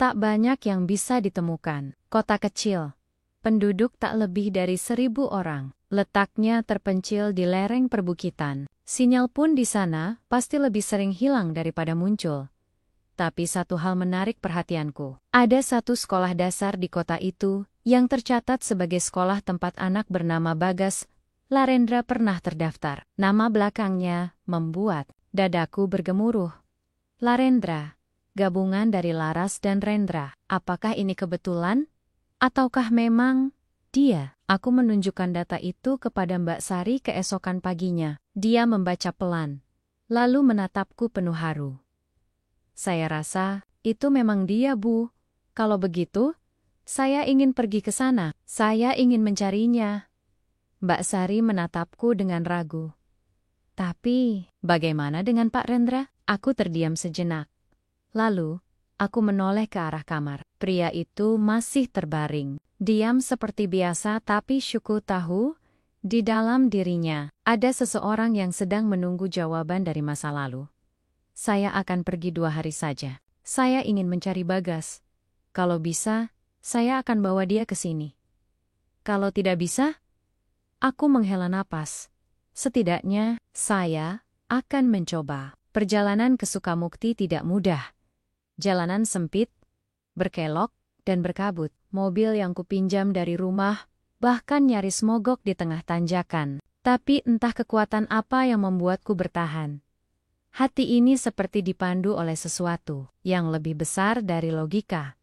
Speaker 1: Tak banyak yang bisa ditemukan. Kota kecil. Penduduk tak lebih dari 1.000 orang. Letaknya terpencil di lereng perbukitan. Sinyal pun di sana pasti lebih sering hilang daripada muncul. Tapi satu hal menarik perhatianku. Ada satu sekolah dasar di kota itu yang tercatat sebagai sekolah tempat anak bernama Bagas Larendra pernah terdaftar. Nama belakangnya membuat dadaku bergemuruh. Larendra, gabungan dari Laras dan Rendra. Apakah ini kebetulan? Ataukah memang dia? Aku menunjukkan data itu kepada Mbak Sari keesokan paginya. Dia membaca pelan, lalu menatapku penuh haru. Saya rasa, itu memang dia, Bu. Kalau begitu, saya ingin pergi ke sana. Saya ingin mencarinya. Mbak Sari menatapku dengan ragu. Tapi, bagaimana dengan Pak Rendra? Aku terdiam sejenak. Lalu, aku menoleh ke arah kamar. Pria itu masih terbaring. Diam seperti biasa, tapi syuku tahu, di dalam dirinya, ada seseorang yang sedang menunggu jawaban dari masa lalu. Saya akan pergi 2 hari saja. Saya ingin mencari Bagas. Kalau bisa, saya akan bawa dia ke sini. Kalau tidak bisa, aku menghela napas. Setidaknya, saya akan mencoba. Perjalanan ke Sukamukti tidak mudah. Jalanan sempit, berkelok, dan berkabut. Mobil yang kupinjam dari rumah bahkan nyaris mogok di tengah tanjakan. Tapi entah kekuatan apa yang membuatku bertahan. Hati ini seperti dipandu oleh sesuatu yang lebih besar dari logika.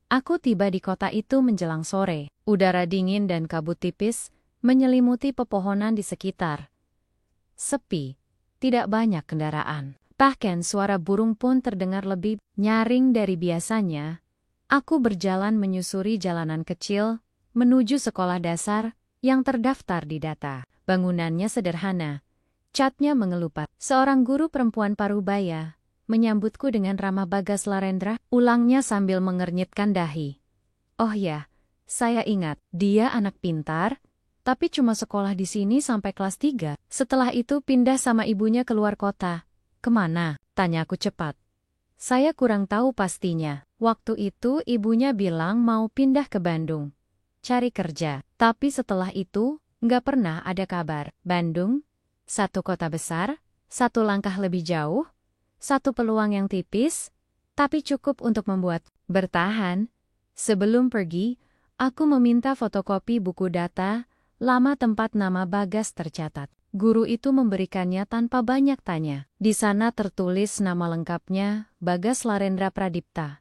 Speaker 1: Aku tiba di kota itu menjelang sore. Udara dingin dan kabut tipis menyelimuti pepohonan di sekitar. Sepi, tidak banyak kendaraan. Bahkan suara burung pun terdengar lebih nyaring dari biasanya. Aku berjalan menyusuri jalanan kecil menuju sekolah dasar yang terdaftar di data. Bangunannya sederhana, catnya mengelupas. Seorang guru perempuan parubaya menyambutku dengan ramah. Bagas Larendra, ulangnya sambil mengernyitkan dahi. Oh ya, saya ingat, dia anak pintar, tapi cuma sekolah di sini sampai kelas 3. Setelah itu pindah sama ibunya keluar kota. Kemana? Tanyaku cepat. Saya kurang tahu pastinya. Waktu itu ibunya bilang mau pindah ke Bandung. Cari kerja. Tapi setelah itu, nggak pernah ada kabar. Bandung, satu kota besar, satu langkah lebih jauh, satu peluang yang tipis, tapi cukup untuk membuat bertahan. Sebelum pergi, aku meminta fotokopi buku data lama tempat nama Bagas tercatat. Guru itu memberikannya tanpa banyak tanya. Di sana tertulis nama lengkapnya, Bagas Larendra Pradipta.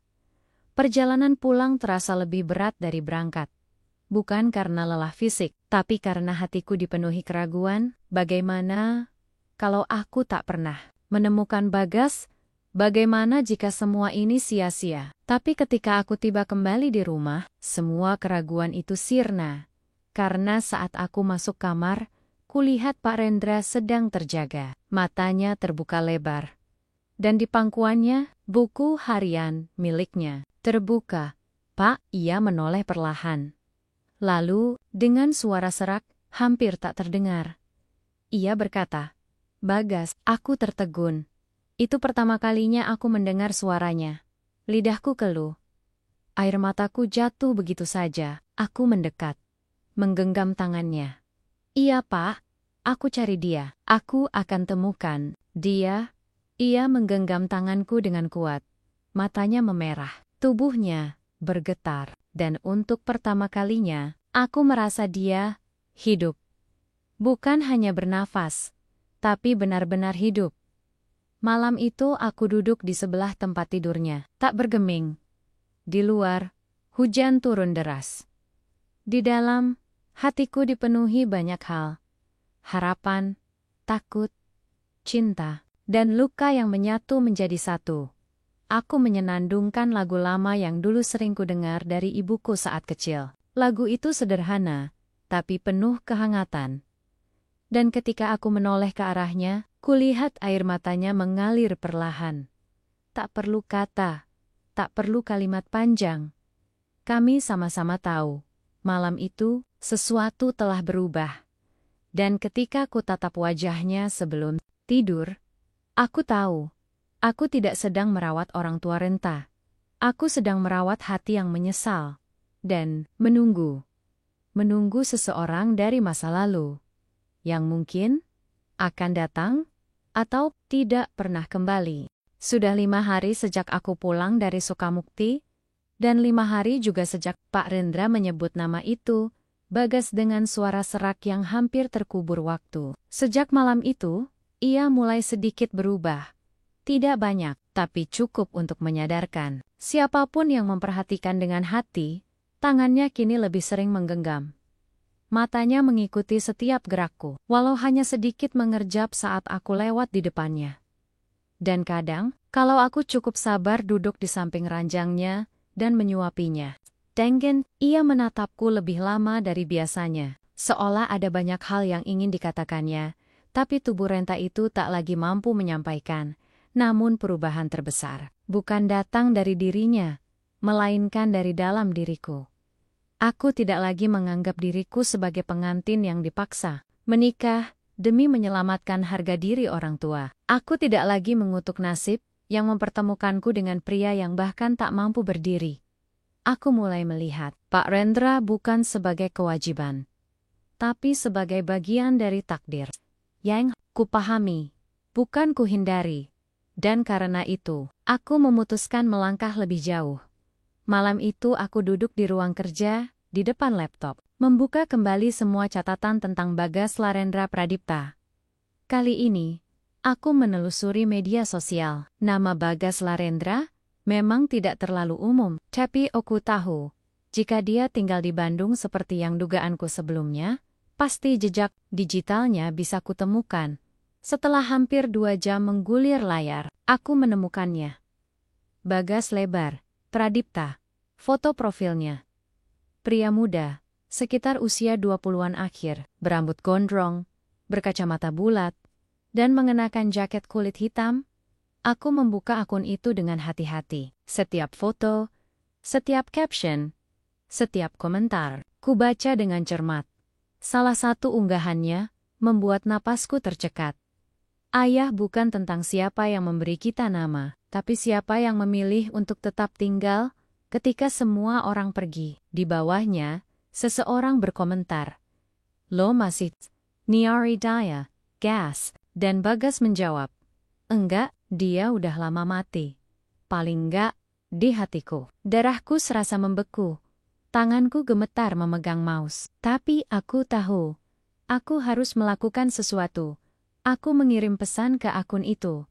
Speaker 1: Perjalanan pulang terasa lebih berat dari berangkat. Bukan karena lelah fisik, tapi karena hatiku dipenuhi keraguan. Bagaimana kalau aku tak pernah menemukan Bagas? Bagaimana jika semua ini sia-sia? Tapi ketika aku tiba kembali di rumah, semua keraguan itu sirna. Karena saat aku masuk kamar, kulihat Pak Rendra sedang terjaga. Matanya terbuka lebar. Dan di pangkuannya, buku harian miliknya terbuka. Pak, ia menoleh perlahan. Lalu, dengan suara serak, hampir tak terdengar. Ia berkata, Bagas, aku tertegun. Itu pertama kalinya aku mendengar suaranya. Lidahku keluh. Air mataku jatuh begitu saja. Aku mendekat. Menggenggam tangannya. Iya Pak, aku cari dia. Aku akan temukan dia. Ia menggenggam tanganku dengan kuat. Matanya memerah. Tubuhnya bergetar. Dan untuk pertama kalinya, aku merasa dia hidup. Bukan hanya bernafas, tapi benar-benar hidup. Malam itu aku duduk di sebelah tempat tidurnya, tak bergeming. Di luar, hujan turun deras. Di dalam, hatiku dipenuhi banyak hal. Harapan, takut, cinta, dan luka yang menyatu menjadi satu. Aku menyenandungkan lagu lama yang dulu sering kudengar dari ibuku saat kecil. Lagu itu sederhana, tapi penuh kehangatan. Dan ketika aku menoleh ke arahnya, kulihat air matanya mengalir perlahan. Tak perlu kata, tak perlu kalimat panjang. Kami sama-sama tahu, malam itu sesuatu telah berubah. Dan ketika ku tatap wajahnya sebelum tidur, aku tahu. Aku tidak sedang merawat orang tua renta. Aku sedang merawat hati yang menyesal. Dan menunggu. Menunggu seseorang dari masa lalu. Yang mungkin akan datang atau tidak pernah kembali. Sudah 5 hari sejak aku pulang dari Sukamukti. Dan 5 hari juga sejak Pak Rendra menyebut nama itu. Bagas dengan suara serak yang hampir terkubur waktu. Sejak malam itu, ia mulai sedikit berubah. Tidak banyak, tapi cukup untuk menyadarkan. Siapapun yang memperhatikan dengan hati, tangannya kini lebih sering menggenggam. Matanya mengikuti setiap gerakku, walau hanya sedikit mengerjap saat aku lewat di depannya. Dan kadang, Kalau aku cukup sabar duduk di samping ranjangnya dan menyuapinya. Denggen, ia menatapku lebih lama dari biasanya. Seolah ada banyak hal yang ingin dikatakannya, tapi tubuh Renta itu tak lagi mampu menyampaikan. Namun perubahan terbesar bukan datang dari dirinya, melainkan dari dalam diriku. Aku tidak lagi menganggap diriku sebagai pengantin yang dipaksa menikah demi menyelamatkan harga diri orang tua. Aku tidak lagi mengutuk nasib yang mempertemukanku dengan pria yang bahkan tak mampu berdiri. Aku mulai melihat Pak Rendra bukan sebagai kewajiban, tapi sebagai bagian dari takdir yang kupahami, bukan kuhindari. Dan karena itu, aku memutuskan melangkah lebih jauh. Malam itu aku duduk di ruang kerja, di depan laptop, membuka kembali semua catatan tentang Bagas Larendra Pradipta. Kali ini, aku menelusuri media sosial. Nama Bagas Larendra memang tidak terlalu umum, tapi aku tahu, jika dia tinggal di Bandung seperti yang dugaanku sebelumnya, pasti jejak digitalnya bisa kutemukan. Setelah hampir 2 jam menggulir layar, aku menemukannya. Bagas Lebar Pradipta. Foto profilnya. Pria muda, sekitar usia 20-an akhir, berambut gondrong, berkacamata bulat, dan mengenakan jaket kulit hitam. Aku membuka akun itu dengan hati-hati. Setiap foto, setiap caption, setiap komentar, kubaca dengan cermat. Salah satu unggahannya membuat napasku tercekat. Ayah bukan tentang siapa yang memberi kita nama, tapi siapa yang memilih untuk tetap tinggal ketika semua orang pergi. Di bawahnya, seseorang berkomentar, "Lo masih Niari Daya, gas." Dan Bagas menjawab, "Enggak, dia udah lama mati. Paling enggak, di hatiku." Darahku serasa membeku. Tanganku gemetar memegang mouse. Tapi aku tahu, aku harus melakukan sesuatu. Aku mengirim pesan ke akun itu.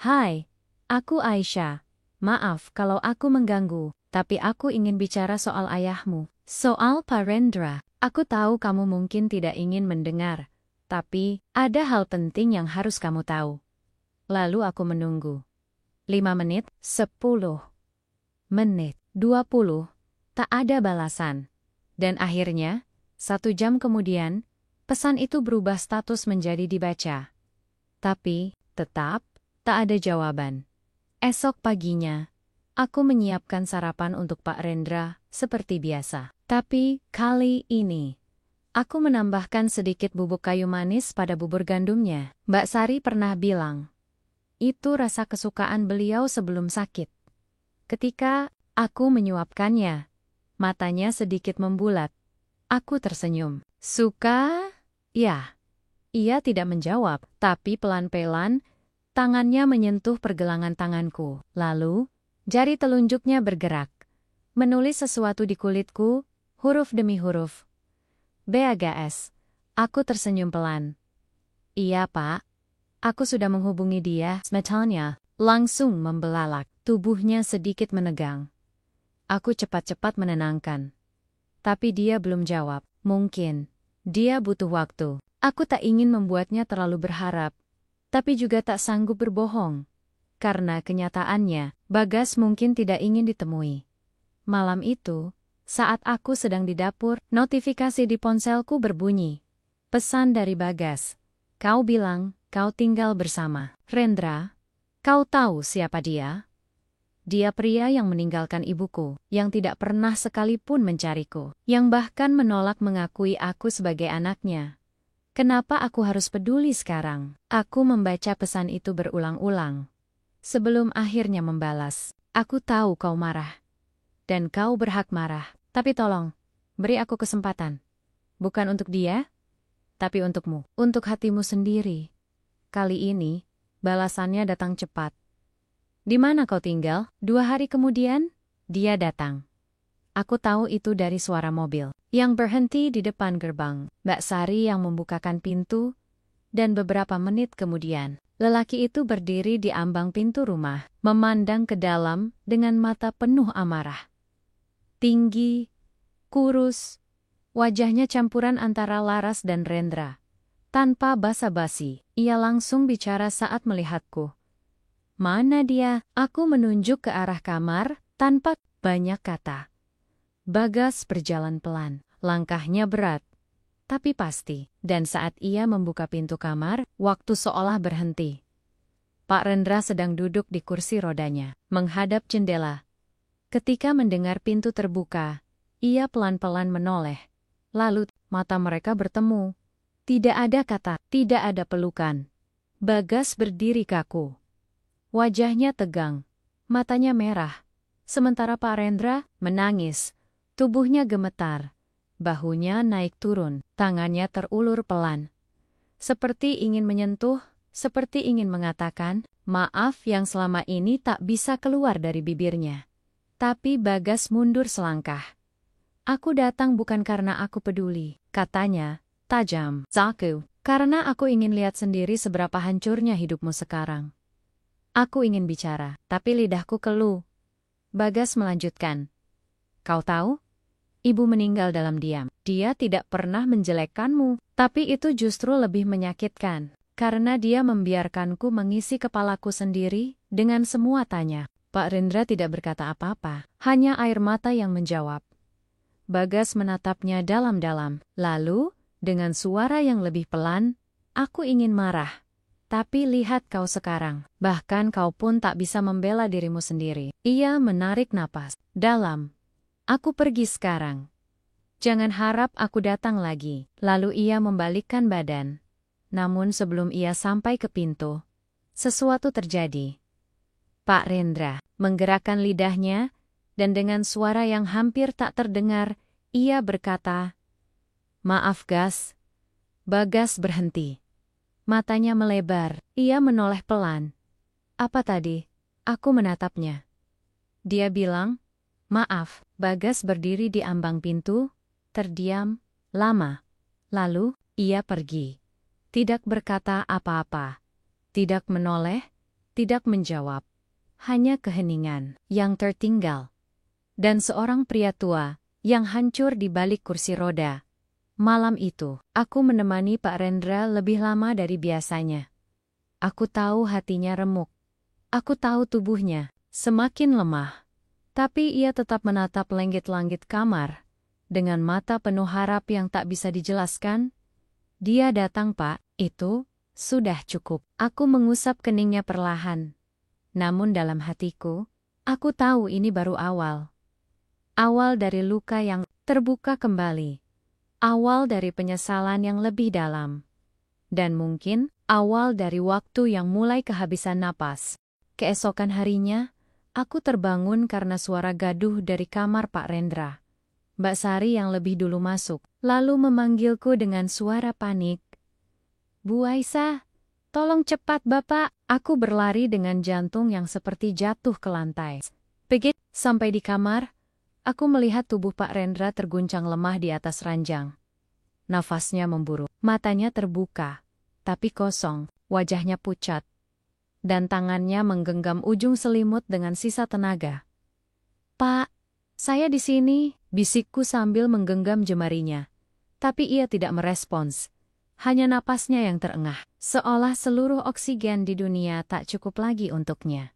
Speaker 1: "Hai, aku Aisyah. Maaf kalau aku mengganggu, tapi aku ingin bicara soal ayahmu. Soal Pak Rendra. Aku tahu kamu mungkin tidak ingin mendengar, tapi ada hal penting yang harus kamu tahu." Lalu aku menunggu. 5 menit, 10 menit, 20, tak ada balasan. Dan akhirnya, 1 jam kemudian, pesan itu berubah status menjadi dibaca. Tapi, tetap, tak ada jawaban. Esok paginya, aku menyiapkan sarapan untuk Pak Rendra, seperti biasa. Tapi, kali ini, aku menambahkan sedikit bubuk kayu manis pada bubur gandumnya. Mbak Sari pernah bilang, itu rasa kesukaan beliau sebelum sakit. Ketika aku menyuapkannya, matanya sedikit membulat. Aku tersenyum. "Suka?" "Ya." Ia tidak menjawab, tapi pelan-pelan, tangannya menyentuh pergelangan tanganku. Lalu, jari telunjuknya bergerak, menulis sesuatu di kulitku, huruf demi huruf. "Bagas." Aku tersenyum pelan. "Iya, Pak. Aku sudah menghubungi dia." Matanya langsung membelalak, tubuhnya sedikit menegang. Aku cepat-cepat menenangkan. Tapi dia belum jawab. Mungkin dia butuh waktu. Aku tak ingin membuatnya terlalu berharap, tapi juga tak sanggup berbohong. Karena kenyataannya, Bagas mungkin tidak ingin ditemui. Malam itu, saat aku sedang di dapur, notifikasi di ponselku berbunyi. Pesan dari Bagas. "Kau bilang, kau tinggal bersama Rendra. Kau tahu siapa dia? Dia pria yang meninggalkan ibuku, yang tidak pernah sekalipun mencariku, yang bahkan menolak mengakui aku sebagai anaknya. Kenapa aku harus peduli sekarang?" Aku membaca pesan itu berulang-ulang. Sebelum akhirnya membalas, "Aku tahu kau marah. Dan kau berhak marah. Tapi tolong, beri aku kesempatan. Bukan untuk dia, tapi untukmu. Untuk hatimu sendiri." Kali ini, balasannya datang cepat. "Di mana kau tinggal?" 2 hari kemudian, dia datang. Aku tahu itu dari suara mobil yang berhenti di depan gerbang. Mbak Sari yang membukakan pintu, dan beberapa menit kemudian, lelaki itu berdiri di ambang pintu rumah, memandang ke dalam dengan mata penuh amarah. Tinggi, kurus, wajahnya campuran antara Laras dan Rendra. Tanpa basa-basi, ia langsung bicara saat melihatku. Mana dia? Aku menunjuk ke arah kamar, tanpa banyak kata. Bagas berjalan pelan, langkahnya berat, tapi pasti. Dan saat ia membuka pintu kamar, waktu seolah berhenti. Pak Rendra sedang duduk di kursi rodanya, menghadap jendela. Ketika mendengar pintu terbuka, ia pelan-pelan menoleh. Lalu, mata mereka bertemu. Tidak ada kata, tidak ada pelukan. Bagas berdiri kaku. Wajahnya tegang, matanya merah. Sementara Pak Rendra menangis, tubuhnya gemetar. Bahunya naik turun, tangannya terulur pelan. Seperti ingin menyentuh, seperti ingin mengatakan, maaf yang selama ini tak bisa keluar dari bibirnya. Tapi Bagas mundur selangkah. Aku datang bukan karena aku peduli, katanya, tajam. Zaku, karena aku ingin lihat sendiri seberapa hancurnya hidupmu sekarang. Aku ingin bicara, tapi lidahku keluh. Bagas melanjutkan. Kau tahu? Ibu meninggal dalam diam. Dia tidak pernah menjelekkanmu, tapi itu justru lebih menyakitkan. Karena dia membiarkanku mengisi kepalaku sendiri, dengan semua tanya. Pak Rendra tidak berkata apa-apa, hanya air mata yang menjawab. Bagas menatapnya dalam-dalam. Lalu, dengan suara yang lebih pelan, aku ingin marah. Tapi lihat kau sekarang, bahkan kau pun tak bisa membela dirimu sendiri. Ia menarik napas dalam. Aku pergi sekarang. Jangan harap aku datang lagi. Lalu ia membalikkan badan. Namun sebelum ia sampai ke pintu, sesuatu terjadi. Pak Rendra menggerakkan lidahnya, dan dengan suara yang hampir tak terdengar, ia berkata, "Maaf, Gas." Bagas berhenti. Matanya melebar, ia menoleh pelan. Apa tadi? Aku menatapnya. Dia bilang, "Maaf." Bagas berdiri di ambang pintu, terdiam, lama. Lalu, ia pergi. Tidak berkata apa-apa. Tidak menoleh, tidak menjawab. Hanya keheningan yang tertinggal. Dan seorang pria tua, yang hancur di balik kursi roda. Malam itu, aku menemani Pak Rendra lebih lama dari biasanya. Aku tahu hatinya remuk. Aku tahu tubuhnya semakin lemah. Tapi ia tetap menatap langit-langit kamar. Dengan mata penuh harap yang tak bisa dijelaskan. Dia datang, Pak, itu sudah cukup. Aku mengusap keningnya perlahan. Namun dalam hatiku, aku tahu ini baru awal. Awal dari luka yang terbuka kembali. Awal dari penyesalan yang lebih dalam. Dan mungkin, awal dari waktu yang mulai kehabisan napas. Keesokan harinya, aku terbangun karena suara gaduh dari kamar Pak Rendra. Mbak Sari yang lebih dulu masuk, lalu memanggilku dengan suara panik. Bu Aisyah, tolong cepat Bapak. Aku berlari dengan jantung yang seperti jatuh ke lantai. Begitu sampai di kamar, aku melihat tubuh Pak Rendra terguncang lemah di atas ranjang. Nafasnya memburu, matanya terbuka, tapi kosong, wajahnya pucat. Dan tangannya menggenggam ujung selimut dengan sisa tenaga. Pak, saya di sini, bisikku sambil menggenggam jemarinya. Tapi ia tidak merespons. Hanya napasnya yang terengah, seolah seluruh oksigen di dunia tak cukup lagi untuknya.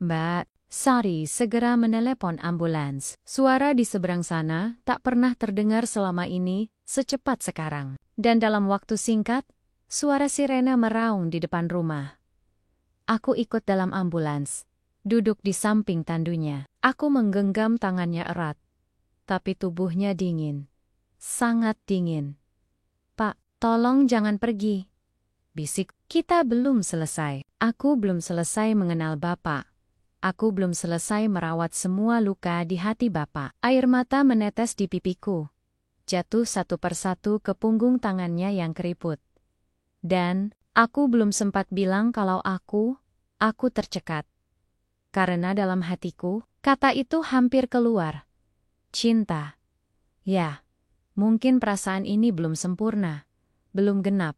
Speaker 1: Mbak Sari segera menelepon ambulans. Suara di seberang sana tak pernah terdengar selama ini, secepat sekarang. Dan dalam waktu singkat, suara sirena meraung di depan rumah. Aku ikut dalam ambulans, duduk di samping tandunya. Aku menggenggam tangannya erat, tapi tubuhnya dingin, sangat dingin. Pak, tolong jangan pergi. Bisik, kita belum selesai. Aku belum selesai mengenal Bapak. Aku belum selesai merawat semua luka di hati Bapak. Air mata menetes di pipiku, jatuh satu persatu ke punggung tangannya yang keriput. Dan aku belum sempat bilang kalau aku tercekat. Karena dalam hatiku, kata itu hampir keluar. Cinta. Ya, mungkin perasaan ini belum sempurna, belum genap.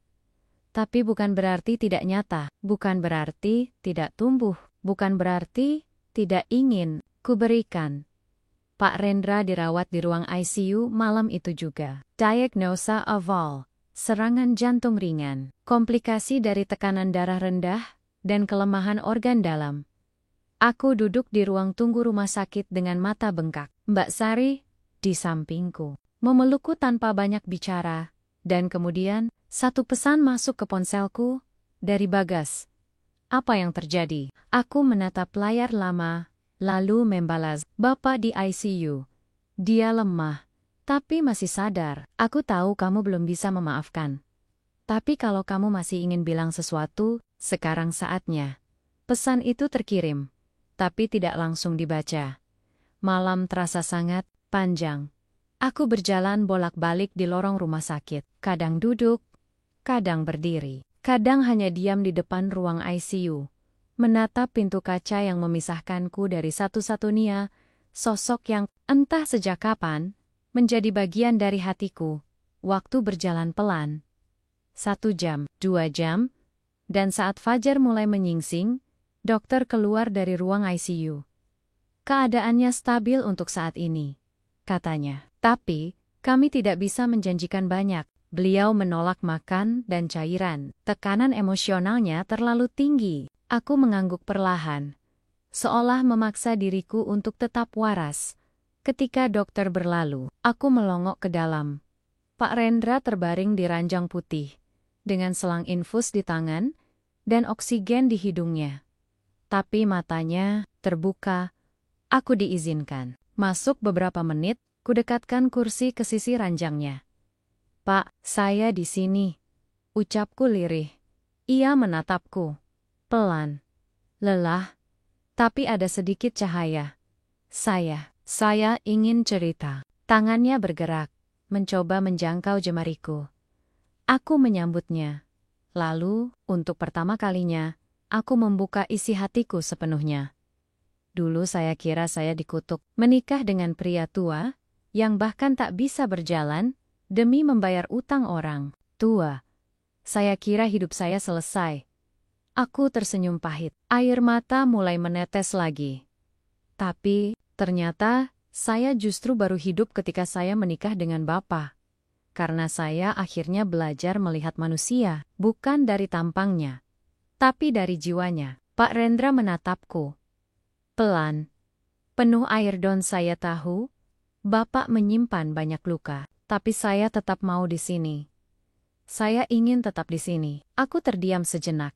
Speaker 1: Tapi bukan berarti tidak nyata, bukan berarti tidak tumbuh, bukan berarti tidak ingin kuberikan. Pak Rendra dirawat di ruang ICU malam itu juga. Diagnosa awal, serangan jantung ringan, komplikasi dari tekanan darah rendah, dan kelemahan organ dalam. Aku duduk di ruang tunggu rumah sakit dengan mata bengkak. Mbak Sari di sampingku, memelukku tanpa banyak bicara, dan kemudian satu pesan masuk ke ponselku dari Bagas. Apa yang terjadi? Aku menatap layar lama, lalu membalas, Bapak di ICU. Dia lemah, tapi masih sadar. Aku tahu kamu belum bisa memaafkan. Tapi kalau kamu masih ingin bilang sesuatu, sekarang saatnya. Pesan itu terkirim, tapi tidak langsung dibaca. Malam terasa sangat panjang. Aku berjalan bolak-balik di lorong rumah sakit. Kadang duduk, kadang berdiri. Kadang hanya diam di depan ruang ICU. Menatap pintu kaca yang memisahkanku dari satu-satunya sosok yang entah sejak kapan menjadi bagian dari hatiku. Waktu berjalan pelan. 1 jam, 2 jam, dan saat fajar mulai menyingsing, dokter keluar dari ruang ICU. Keadaannya stabil untuk saat ini, katanya. Tapi, kami tidak bisa menjanjikan banyak. Beliau menolak makan dan cairan. Tekanan emosionalnya terlalu tinggi. Aku mengangguk perlahan, seolah memaksa diriku untuk tetap waras. Ketika dokter berlalu, aku melongok ke dalam. Pak Rendra terbaring di ranjang putih, dengan selang infus di tangan dan oksigen di hidungnya. Tapi matanya terbuka. Aku diizinkan masuk beberapa menit, kudekatkan kursi ke sisi ranjangnya. Pak, saya di sini, ucapku lirih. Ia menatapku. Pelan. Lelah. Tapi ada sedikit cahaya. Saya ingin cerita. Tangannya bergerak, mencoba menjangkau jemariku. Aku menyambutnya. Lalu, untuk pertama kalinya, aku membuka isi hatiku sepenuhnya. Dulu saya kira saya dikutuk menikah dengan pria tua, yang bahkan tak bisa berjalan, demi membayar utang orang tua. Saya kira hidup saya selesai. Aku tersenyum pahit. Air mata mulai menetes lagi. Tapi, ternyata, saya justru baru hidup ketika saya menikah dengan Bapak. Karena saya akhirnya belajar melihat manusia, bukan dari tampangnya, tapi dari jiwanya. Pak Rendra menatapku. Pelan. Penuh air don. Saya tahu, Bapak menyimpan banyak luka, tapi saya tetap mau di sini. Saya ingin tetap di sini. Aku terdiam sejenak.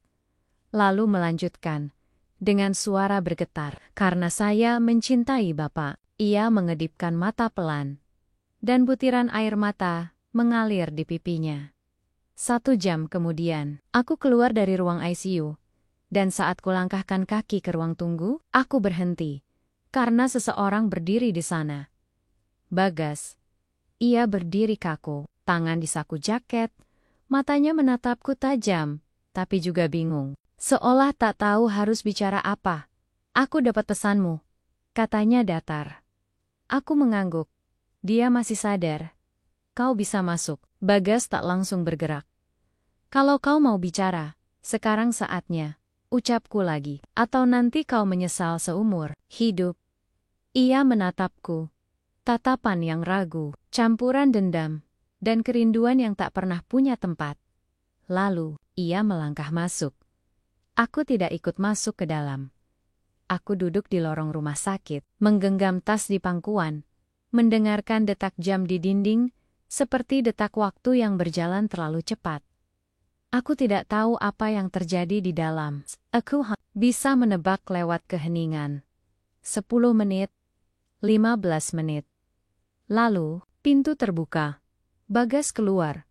Speaker 1: Lalu melanjutkan, dengan suara bergetar, karena saya mencintai Bapak. Ia mengedipkan mata pelan, dan butiran air mata mengalir di pipinya. 1 jam kemudian, aku keluar dari ruang ICU, dan saat kulangkahkan kaki ke ruang tunggu, aku berhenti, karena seseorang berdiri di sana. Bagas. Ia berdiri kaku, tangan di saku jaket, matanya menatapku tajam, tapi juga bingung. Seolah tak tahu harus bicara apa. Aku dapat pesanmu, katanya datar. Aku mengangguk. Dia masih sadar. Kau bisa masuk. Bagas tak langsung bergerak. Kalau kau mau bicara, sekarang saatnya, ucapku lagi. Atau nanti kau menyesal seumur hidup. Ia menatapku. Tatapan yang ragu, campuran dendam, dan kerinduan yang tak pernah punya tempat. Lalu, ia melangkah masuk. Aku tidak ikut masuk ke dalam. Aku duduk di lorong rumah sakit, menggenggam tas di pangkuan, mendengarkan detak jam di dinding, seperti detak waktu yang berjalan terlalu cepat. Aku tidak tahu apa yang terjadi di dalam. Aku bisa menebak lewat keheningan. 10 menit, 15 menit. Lalu, pintu terbuka. Bagas keluar.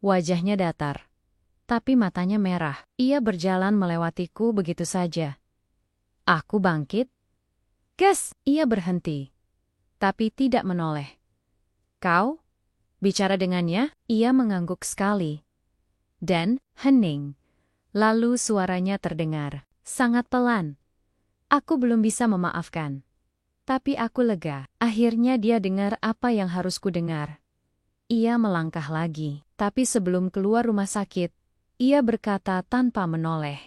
Speaker 1: Wajahnya datar, tapi matanya merah. Ia berjalan melewatiku begitu saja. Aku bangkit. Gas! Ia berhenti, tapi tidak menoleh. Kau? Bicara dengannya? Ia mengangguk sekali. Dan, hening. Lalu suaranya terdengar, sangat pelan. Aku belum bisa memaafkan. Tapi aku lega. Akhirnya dia dengar apa yang harus ku dengar. Ia melangkah lagi, tapi sebelum keluar rumah sakit, ia berkata tanpa menoleh.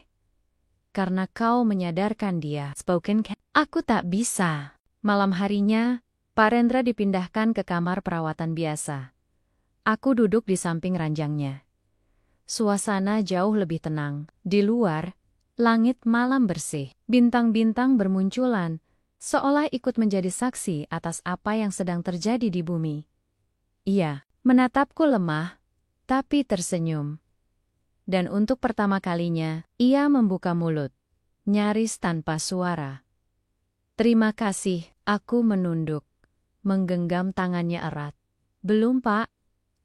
Speaker 1: Karena kau menyadarkan dia. Spoken cat. Aku tak bisa. Malam harinya, Pak Rendra dipindahkan ke kamar perawatan biasa. Aku duduk di samping ranjangnya. Suasana jauh lebih tenang. Di luar, Langit malam bersih, bintang-bintang bermunculan, seolah ikut menjadi saksi atas apa yang sedang terjadi di bumi. Ia menatapku lemah, tapi tersenyum. Dan untuk pertama kalinya, ia membuka mulut, nyaris tanpa suara. "Terima kasih," aku menunduk, menggenggam tangannya erat. "Belum, Pak.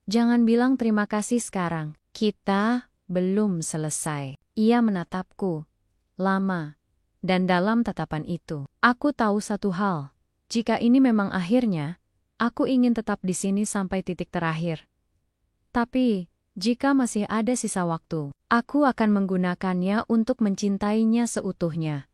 Speaker 1: Jangan bilang terima kasih sekarang. Kita belum selesai." Ia menatapku lama, dan dalam tatapan itu, aku tahu satu hal. Jika ini memang akhirnya, aku ingin tetap di sini sampai titik terakhir. Tapi, jika masih ada sisa waktu, aku akan menggunakannya untuk mencintainya seutuhnya.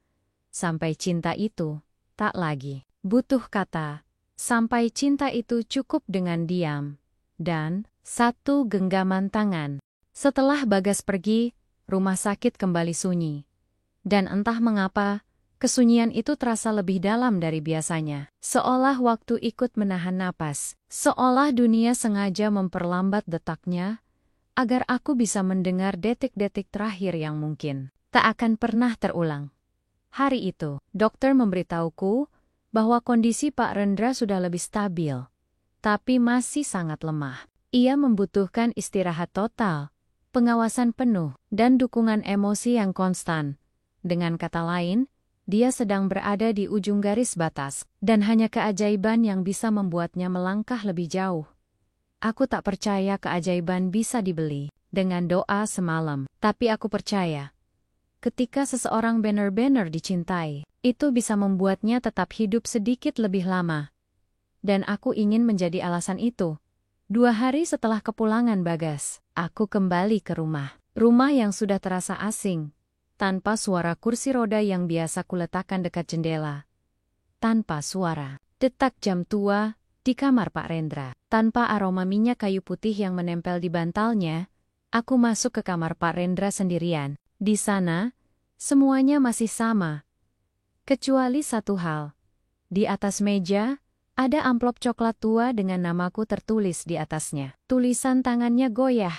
Speaker 1: Sampai cinta itu tak lagi butuh kata. Sampai cinta itu cukup dengan diam dan satu genggaman tangan. Setelah Bagas pergi, rumah sakit kembali sunyi. Dan entah mengapa, kesunyian itu terasa lebih dalam dari biasanya. Seolah waktu ikut menahan napas. Seolah dunia sengaja memperlambat detaknya, agar aku bisa mendengar detik-detik terakhir yang mungkin tak akan pernah terulang. Hari itu, dokter memberitahuku bahwa kondisi Pak Rendra sudah lebih stabil, tapi masih sangat lemah. Ia membutuhkan istirahat total, pengawasan penuh, dan dukungan emosi yang konstan. Dengan kata lain, dia sedang berada di ujung garis batas, dan hanya keajaiban yang bisa membuatnya melangkah lebih jauh. Aku tak percaya keajaiban bisa dibeli dengan doa semalam, tapi aku percaya ketika seseorang benar-benar dicintai, itu bisa membuatnya tetap hidup sedikit lebih lama. Dan aku ingin menjadi alasan itu. 2 hari setelah kepulangan Bagas, aku kembali ke rumah. Rumah yang sudah terasa asing, tanpa suara kursi roda yang biasa kuletakkan dekat jendela. Tanpa suara detak jam tua di kamar Pak Rendra. Tanpa aroma minyak kayu putih yang menempel di bantalnya, aku masuk ke kamar Pak Rendra sendirian. Di sana, semuanya masih sama. Kecuali satu hal. Di atas meja, ada amplop coklat tua dengan namaku tertulis di atasnya. Tulisan tangannya goyah,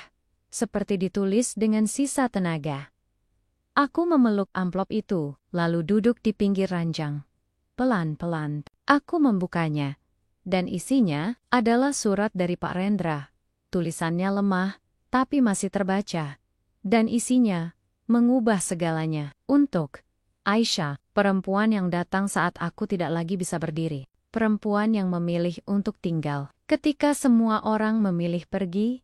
Speaker 1: seperti ditulis dengan sisa tenaga. Aku memeluk amplop itu, lalu duduk di pinggir ranjang. Pelan-pelan, aku membukanya. Dan isinya adalah surat dari Pak Rendra. Tulisannya lemah, tapi masih terbaca. Dan isinya mengubah segalanya. Untuk Aisyah, perempuan yang datang saat aku tidak lagi bisa berdiri. Perempuan yang memilih untuk tinggal. Ketika semua orang memilih pergi,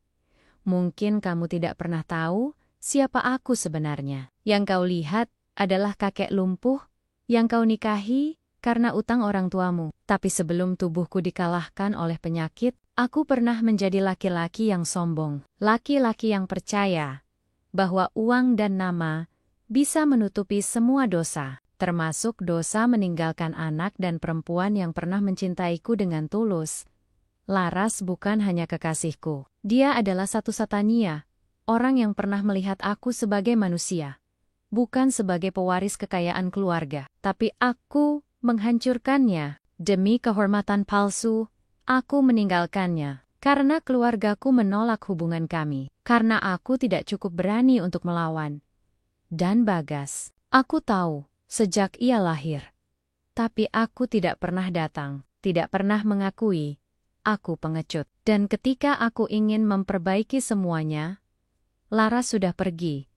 Speaker 1: mungkin kamu tidak pernah tahu siapa aku sebenarnya. Yang kau lihat adalah kakek lumpuh yang kau nikahi karena utang orang tuamu. Tapi sebelum tubuhku dikalahkan oleh penyakit, aku pernah menjadi laki-laki yang sombong. Laki-laki yang percaya bahwa uang dan nama bisa menutupi semua dosa. Termasuk dosa meninggalkan anak dan perempuan yang pernah mencintaiku dengan tulus. Laras bukan hanya kekasihku. Dia adalah satu-satunya orang yang pernah melihat aku sebagai manusia. Bukan sebagai pewaris kekayaan keluarga. Tapi aku menghancurkannya. Demi kehormatan palsu, aku meninggalkannya. Karena keluargaku menolak hubungan kami. Karena aku tidak cukup berani untuk melawan. Dan Bagas, aku tahu. Sejak ia lahir. Tapi aku tidak pernah datang, tidak pernah mengakui. Aku pengecut. Dan ketika aku ingin memperbaiki semuanya, Laras sudah pergi.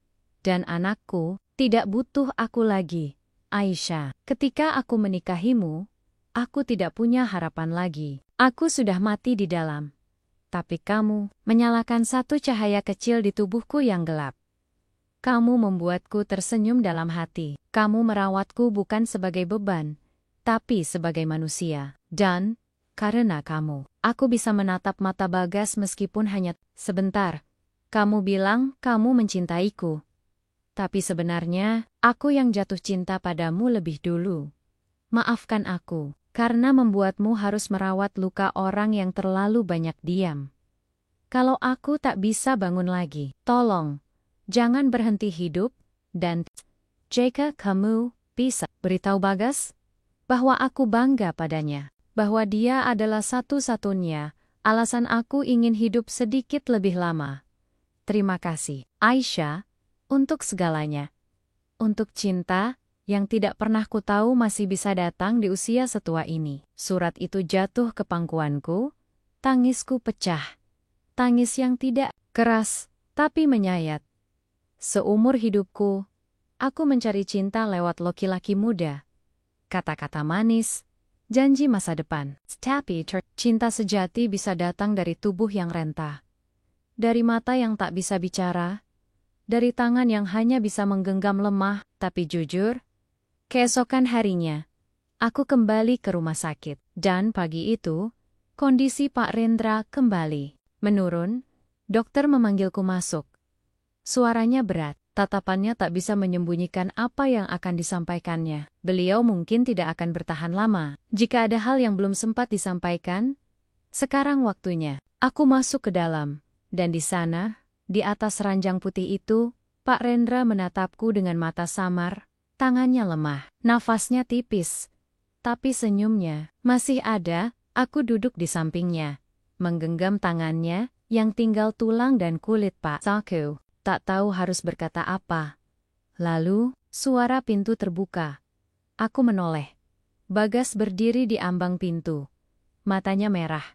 Speaker 1: Dan anakku tidak butuh aku lagi. Aisyah, ketika aku menikahimu, aku tidak punya harapan lagi. Aku sudah mati di dalam. Tapi kamu menyalakan satu cahaya kecil di tubuhku yang gelap. Kamu membuatku tersenyum dalam hati. Kamu merawatku bukan sebagai beban, tapi sebagai manusia. Dan, karena kamu, aku bisa menatap mata Bagas meskipun hanya sebentar. Kamu bilang kamu mencintaiku. Tapi sebenarnya, aku yang jatuh cinta padamu lebih dulu. Maafkan aku, karena membuatmu harus merawat luka orang yang terlalu banyak diam. Kalau aku tak bisa bangun lagi, tolong. Jangan berhenti hidup, dan jika kamu bisa beritahu Bagas bahwa aku bangga padanya, bahwa dia adalah satu-satunya alasan aku ingin hidup sedikit lebih lama. Terima kasih, Aisyah, untuk segalanya. untuk cinta yang tidak pernah kutahu masih bisa datang di usia setua ini. Surat itu jatuh ke pangkuanku, tangisku pecah. Tangis yang tidak keras, tapi menyayat. Seumur hidupku, aku mencari cinta lewat laki-laki muda. Kata-kata manis, janji masa depan. Tapi cinta sejati bisa datang dari tubuh yang renta. Dari mata yang tak bisa bicara. Dari tangan yang hanya bisa menggenggam lemah, tapi jujur. Keesokan harinya, aku kembali ke rumah sakit. Dan pagi itu, kondisi Pak Rendra kembali menurun. Dokter memanggilku masuk. Suaranya berat, tatapannya tak bisa menyembunyikan apa yang akan disampaikannya. Beliau mungkin tidak akan bertahan lama. Jika ada hal yang belum sempat disampaikan, sekarang waktunya. Aku masuk ke dalam, dan di sana, di atas ranjang putih itu, Pak Rendra menatapku dengan mata samar. Tangannya lemah, nafasnya tipis. Tapi senyumnya masih ada. Aku duduk di sampingnya, menggenggam tangannya yang tinggal tulang dan kulit Pak Saku. Tak tahu harus berkata apa. Lalu, suara pintu terbuka. Aku menoleh. Bagas berdiri di ambang pintu. Matanya merah.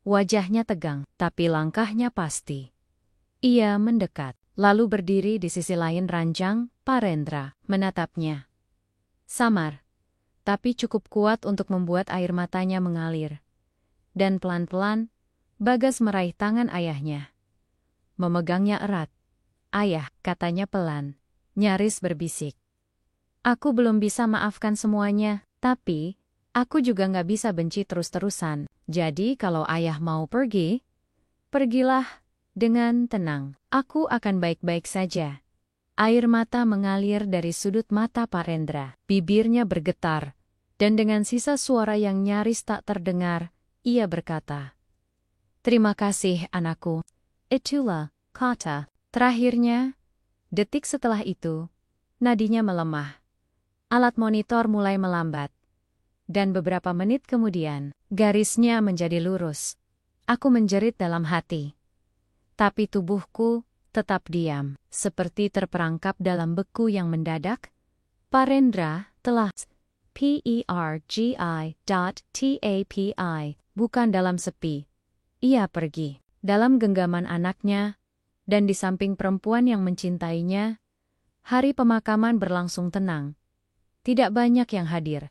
Speaker 1: Wajahnya tegang, tapi langkahnya pasti. Ia mendekat. Lalu berdiri di sisi lain ranjang, Pak Rendra menatapnya. Samar, tapi cukup kuat untuk membuat air matanya mengalir. Dan pelan-pelan, Bagas meraih tangan ayahnya. Memegangnya erat. Ayah, katanya pelan, nyaris berbisik. Aku belum bisa maafkan semuanya, tapi aku juga nggak bisa benci terus-terusan. Jadi kalau ayah mau pergi, pergilah. Dengan tenang, aku akan baik-baik saja. Air mata mengalir dari sudut mata Pak Rendra. Bibirnya bergetar. Dan dengan sisa suara yang nyaris tak terdengar, ia berkata, "Terima kasih anakku." Itulah kata terakhirnya. Detik setelah itu, nadinya melemah. Alat monitor mulai melambat. Dan beberapa menit kemudian, garisnya menjadi lurus. Aku menjerit dalam hati. Tapi tubuhku tetap diam, seperti terperangkap dalam beku yang mendadak. Pak Rendra telah pergi, bukan dalam sepi. Ia pergi dalam genggaman anaknya, dan di samping perempuan yang mencintainya. Hari pemakaman berlangsung tenang. Tidak banyak yang hadir.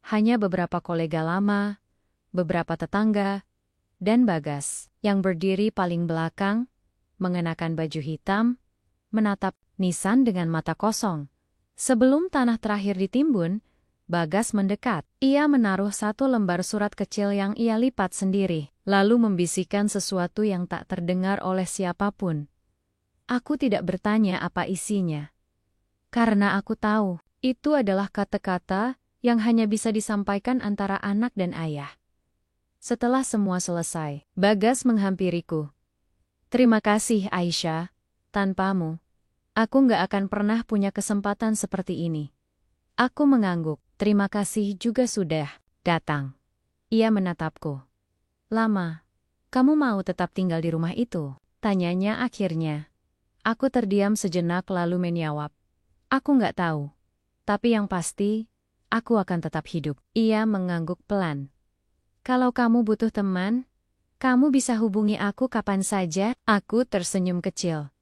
Speaker 1: Hanya beberapa kolega lama, beberapa tetangga, dan Bagas, yang berdiri paling belakang, mengenakan baju hitam, menatap Nisan dengan mata kosong. Sebelum tanah terakhir ditimbun, Bagas mendekat. Ia menaruh satu lembar surat kecil yang ia lipat sendiri, lalu membisikkan sesuatu yang tak terdengar oleh siapapun. Aku tidak bertanya apa isinya. Karena aku tahu, itu adalah kata-kata yang hanya bisa disampaikan antara anak dan ayah. Setelah semua selesai, Bagas menghampiriku. "Terima kasih Aisyah, tanpamu, aku nggak akan pernah punya kesempatan seperti ini." Aku mengangguk, "Terima kasih juga sudah datang." Ia menatapku. "Lama, kamu mau tetap tinggal di rumah itu?" Tanyanya akhirnya. Aku terdiam sejenak lalu menjawab. "Aku nggak tahu. Tapi yang pasti, aku akan tetap hidup." Ia mengangguk pelan. "Kalau kamu butuh teman, kamu bisa hubungi aku kapan saja." Aku tersenyum kecil.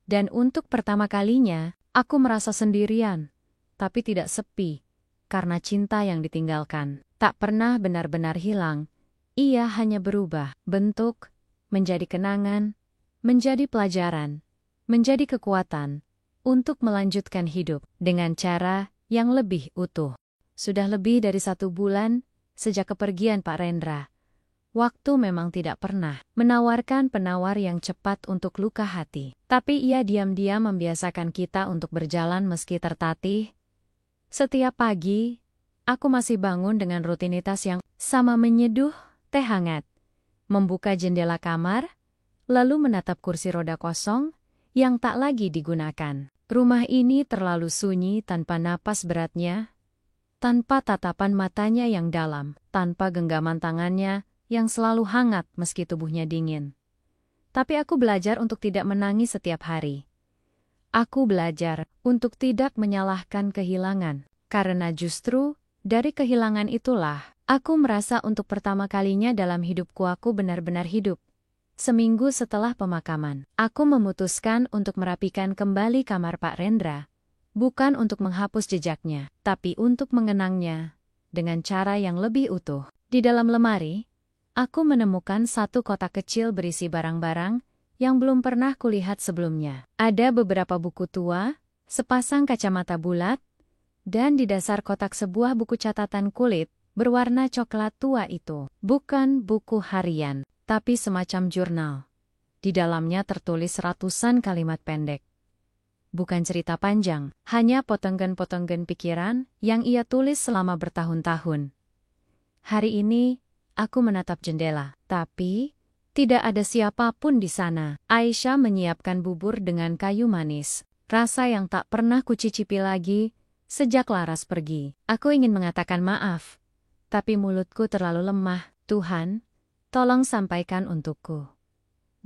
Speaker 1: Dan untuk pertama kalinya, aku merasa sendirian, tapi tidak sepi, karena cinta yang ditinggalkan tak pernah benar-benar hilang. Ia hanya berubah bentuk, menjadi kenangan, menjadi pelajaran, menjadi kekuatan, untuk melanjutkan hidup dengan cara yang lebih utuh. Sudah lebih dari 1 bulan, sejak kepergian Pak Rendra. Waktu memang tidak pernah menawarkan penawar yang cepat untuk luka hati. Tapi ia diam-diam membiasakan kita untuk berjalan meski tertatih. Setiap pagi, aku masih bangun dengan rutinitas yang sama, menyeduh teh hangat, membuka jendela kamar, lalu menatap kursi roda kosong yang tak lagi digunakan. Rumah ini terlalu sunyi tanpa napas beratnya, tanpa tatapan matanya yang dalam, tanpa genggaman tangannya yang selalu hangat meski tubuhnya dingin. Tapi aku belajar untuk tidak menangis setiap hari. Aku belajar untuk tidak menyalahkan kehilangan, karena justru dari kehilangan itulah aku merasa untuk pertama kalinya dalam hidupku aku benar-benar hidup. Seminggu setelah pemakaman, aku memutuskan untuk merapikan kembali kamar Pak Rendra. Bukan untuk menghapus jejaknya, tapi untuk mengenangnya dengan cara yang lebih utuh. Di dalam lemari, aku menemukan satu kotak kecil berisi barang-barang yang belum pernah kulihat sebelumnya. Ada beberapa buku tua, sepasang kacamata bulat, dan di dasar kotak sebuah buku catatan kulit berwarna coklat tua itu. Bukan buku harian, tapi semacam jurnal. Di dalamnya tertulis ratusan kalimat pendek. Bukan cerita panjang, hanya potonggen-potonggen pikiran yang ia tulis selama bertahun-tahun. Hari ini, aku menatap jendela, tapi tidak ada siapapun di sana. Aisyah menyiapkan bubur dengan kayu manis, rasa yang tak pernah kucicipi lagi sejak Laras pergi. Aku ingin mengatakan maaf, tapi mulutku terlalu lemah. Tuhan, tolong sampaikan untukku.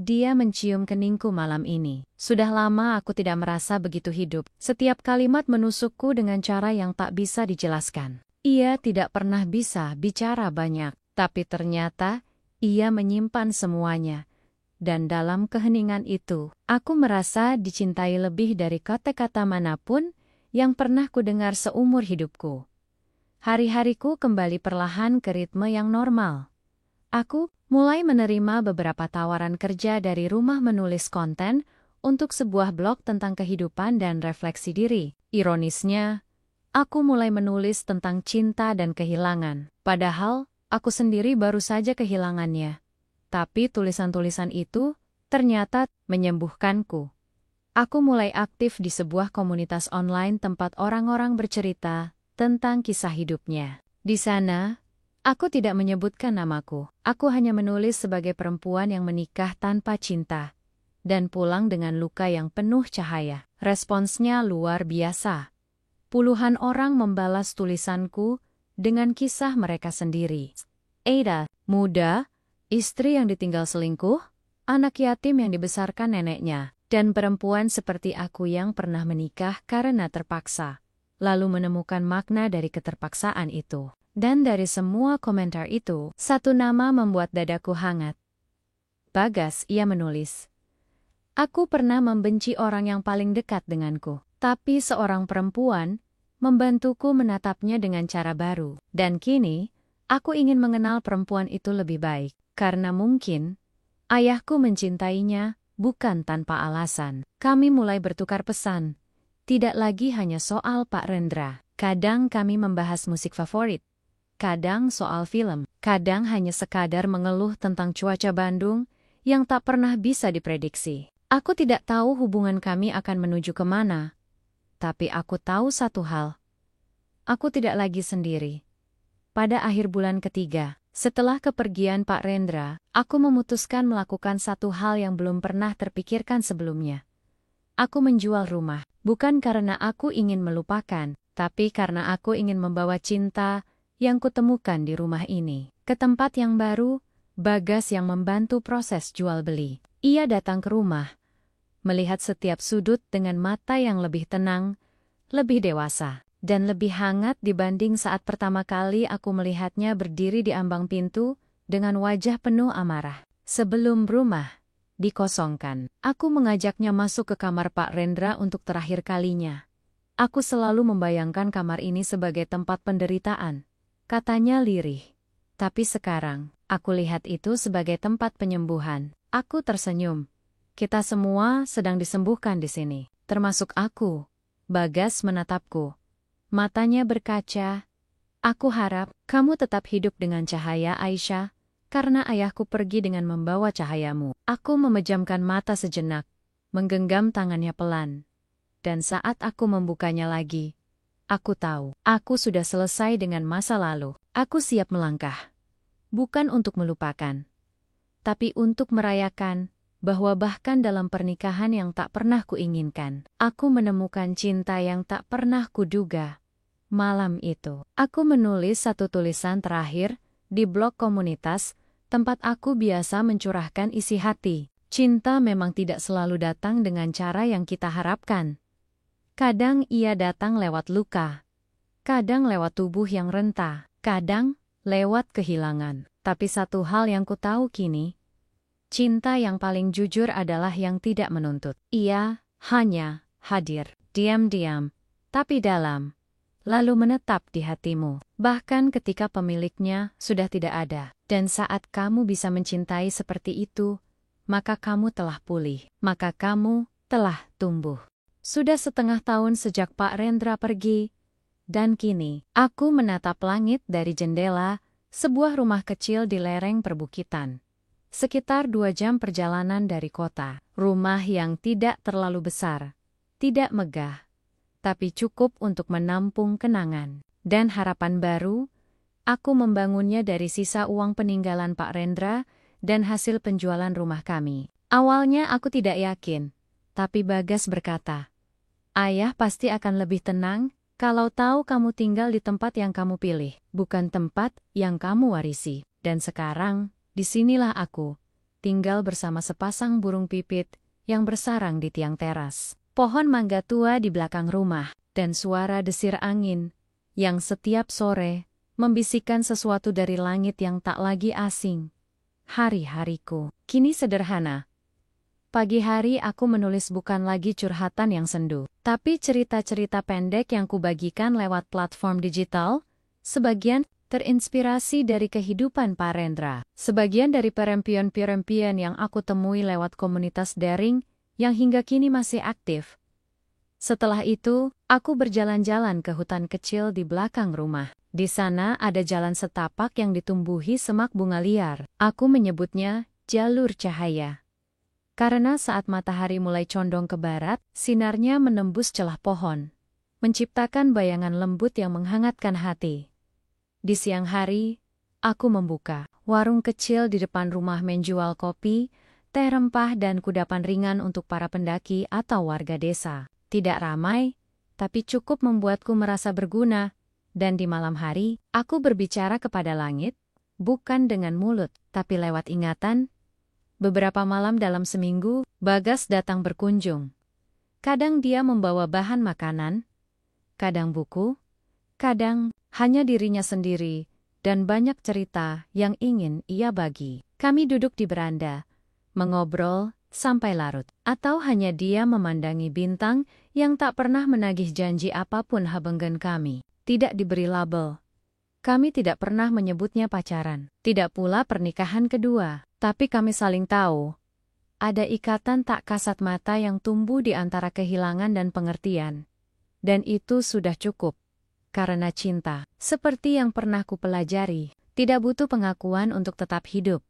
Speaker 1: Dia mencium keningku malam ini. Sudah lama aku tidak merasa begitu hidup. Setiap kalimat menusukku dengan cara yang tak bisa dijelaskan. Ia tidak pernah bisa bicara banyak, tapi ternyata ia menyimpan semuanya. Dan dalam keheningan itu, aku merasa dicintai lebih dari kata-kata manapun yang pernah kudengar seumur hidupku. Hari-hariku kembali perlahan ke ritme yang normal. Aku mulai menerima beberapa tawaran kerja dari rumah menulis konten untuk sebuah blog tentang kehidupan dan refleksi diri. Ironisnya, aku mulai menulis tentang cinta dan kehilangan. Padahal, aku sendiri baru saja kehilangannya. Tapi tulisan-tulisan itu ternyata menyembuhkanku. Aku mulai aktif di sebuah komunitas online tempat orang-orang bercerita tentang kisah hidupnya. Di sana, aku tidak menyebutkan namaku. Aku hanya menulis sebagai perempuan yang menikah tanpa cinta dan pulang dengan luka yang penuh cahaya. Responsnya luar biasa. Puluhan orang membalas tulisanku dengan kisah mereka sendiri. Ada, muda, istri yang ditinggal selingkuh, anak yatim yang dibesarkan neneknya, dan perempuan seperti aku yang pernah menikah karena terpaksa, lalu menemukan makna dari keterpaksaan itu. Dan dari semua komentar itu, satu nama membuat dadaku hangat. Bagas, ia menulis. Aku pernah membenci orang yang paling dekat denganku, tapi seorang perempuan membantuku menatapnya dengan cara baru. Dan kini, aku ingin mengenal perempuan itu lebih baik, karena mungkin ayahku mencintainya bukan tanpa alasan. Kami mulai bertukar pesan, tidak lagi hanya soal Pak Rendra. Kadang kami membahas musik favorit, kadang soal film, kadang hanya sekadar mengeluh tentang cuaca Bandung yang tak pernah bisa diprediksi. Aku tidak tahu hubungan kami akan menuju kemana, tapi aku tahu satu hal. Aku tidak lagi sendiri. Pada akhir bulan ketiga, setelah kepergian Pak Rendra, aku memutuskan melakukan satu hal yang belum pernah terpikirkan sebelumnya. Aku menjual rumah, bukan karena aku ingin melupakan, tapi karena aku ingin membawa cinta yang kutemukan di rumah ini ke tempat yang baru. Bagas yang membantu proses jual beli. Ia datang ke rumah, melihat setiap sudut dengan mata yang lebih tenang, lebih dewasa, dan lebih hangat dibanding saat pertama kali aku melihatnya berdiri di ambang pintu dengan wajah penuh amarah. Sebelum rumah dikosongkan, aku mengajaknya masuk ke kamar Pak Rendra untuk terakhir kalinya. Aku selalu membayangkan kamar ini sebagai tempat penderitaan, katanya lirih. Tapi sekarang, aku lihat itu sebagai tempat penyembuhan. Aku tersenyum. Kita semua sedang disembuhkan di sini, termasuk aku. Bagas menatapku. Matanya berkaca. Aku harap kamu tetap hidup dengan cahaya, Aisyah, karena ayahku pergi dengan membawa cahayamu. Aku memejamkan mata sejenak, menggenggam tangannya pelan. Dan saat aku membukanya lagi, aku tahu, aku sudah selesai dengan masa lalu. Aku siap melangkah. Bukan untuk melupakan, tapi untuk merayakan bahwa bahkan dalam pernikahan yang tak pernah kuinginkan, aku menemukan cinta yang tak pernah kuduga. Malam itu, aku menulis satu tulisan terakhir di blog komunitas, tempat aku biasa mencurahkan isi hati. Cinta memang tidak selalu datang dengan cara yang kita harapkan. Kadang ia datang lewat luka, kadang lewat tubuh yang renta, kadang lewat kehilangan. Tapi satu hal yang ku tahu kini, cinta yang paling jujur adalah yang tidak menuntut. Ia hanya hadir, diam-diam, tapi dalam, lalu menetap di hatimu. Bahkan ketika pemiliknya sudah tidak ada. Dan saat kamu bisa mencintai seperti itu, maka kamu telah pulih, maka kamu telah tumbuh. Sudah setengah tahun sejak Pak Rendra pergi, dan kini aku menatap langit dari jendela sebuah rumah kecil di lereng perbukitan. Sekitar 2 jam perjalanan dari kota. Rumah yang tidak terlalu besar, tidak megah, tapi cukup untuk menampung kenangan dan harapan baru. Aku membangunnya dari sisa uang peninggalan Pak Rendra dan hasil penjualan rumah kami. Awalnya aku tidak yakin, tapi Bagas berkata, "Ayah pasti akan lebih tenang kalau tahu kamu tinggal di tempat yang kamu pilih, bukan tempat yang kamu warisi." Dan sekarang, disinilah aku, tinggal bersama sepasang burung pipit yang bersarang di tiang teras. Pohon mangga tua di belakang rumah, dan suara desir angin yang setiap sore membisikkan sesuatu dari langit yang tak lagi asing. Hari-hariku kini sederhana. Pagi hari aku menulis bukan lagi curhatan yang sendu, tapi cerita-cerita pendek yang kubagikan lewat platform digital, sebagian terinspirasi dari kehidupan Pak Rendra, sebagian dari perempuan-perempuan yang aku temui lewat komunitas daring yang hingga kini masih aktif. Setelah itu, aku berjalan-jalan ke hutan kecil di belakang rumah. Di sana ada jalan setapak yang ditumbuhi semak bunga liar. Aku menyebutnya jalur cahaya. Karena saat matahari mulai condong ke barat, sinarnya menembus celah pohon, menciptakan bayangan lembut yang menghangatkan hati. Di siang hari, aku membuka warung kecil di depan rumah menjual kopi, teh rempah dan kudapan ringan untuk para pendaki atau warga desa. Tidak ramai, tapi cukup membuatku merasa berguna. Dan di malam hari, aku berbicara kepada langit, bukan dengan mulut, tapi lewat ingatan. Beberapa malam dalam seminggu, Bagas datang berkunjung. Kadang dia membawa bahan makanan, kadang buku, kadang hanya dirinya sendiri, dan banyak cerita yang ingin ia bagi. Kami duduk di beranda, mengobrol sampai larut, atau hanya dia memandangi bintang yang tak pernah menagih janji apapun. Habenggan kami tidak diberi label. Kami tidak pernah menyebutnya pacaran, tidak pula pernikahan kedua, tapi kami saling tahu. Ada ikatan tak kasat mata yang tumbuh di antara kehilangan dan pengertian. Dan itu sudah cukup. Karena cinta, seperti yang pernah kupelajari, tidak butuh pengakuan untuk tetap hidup.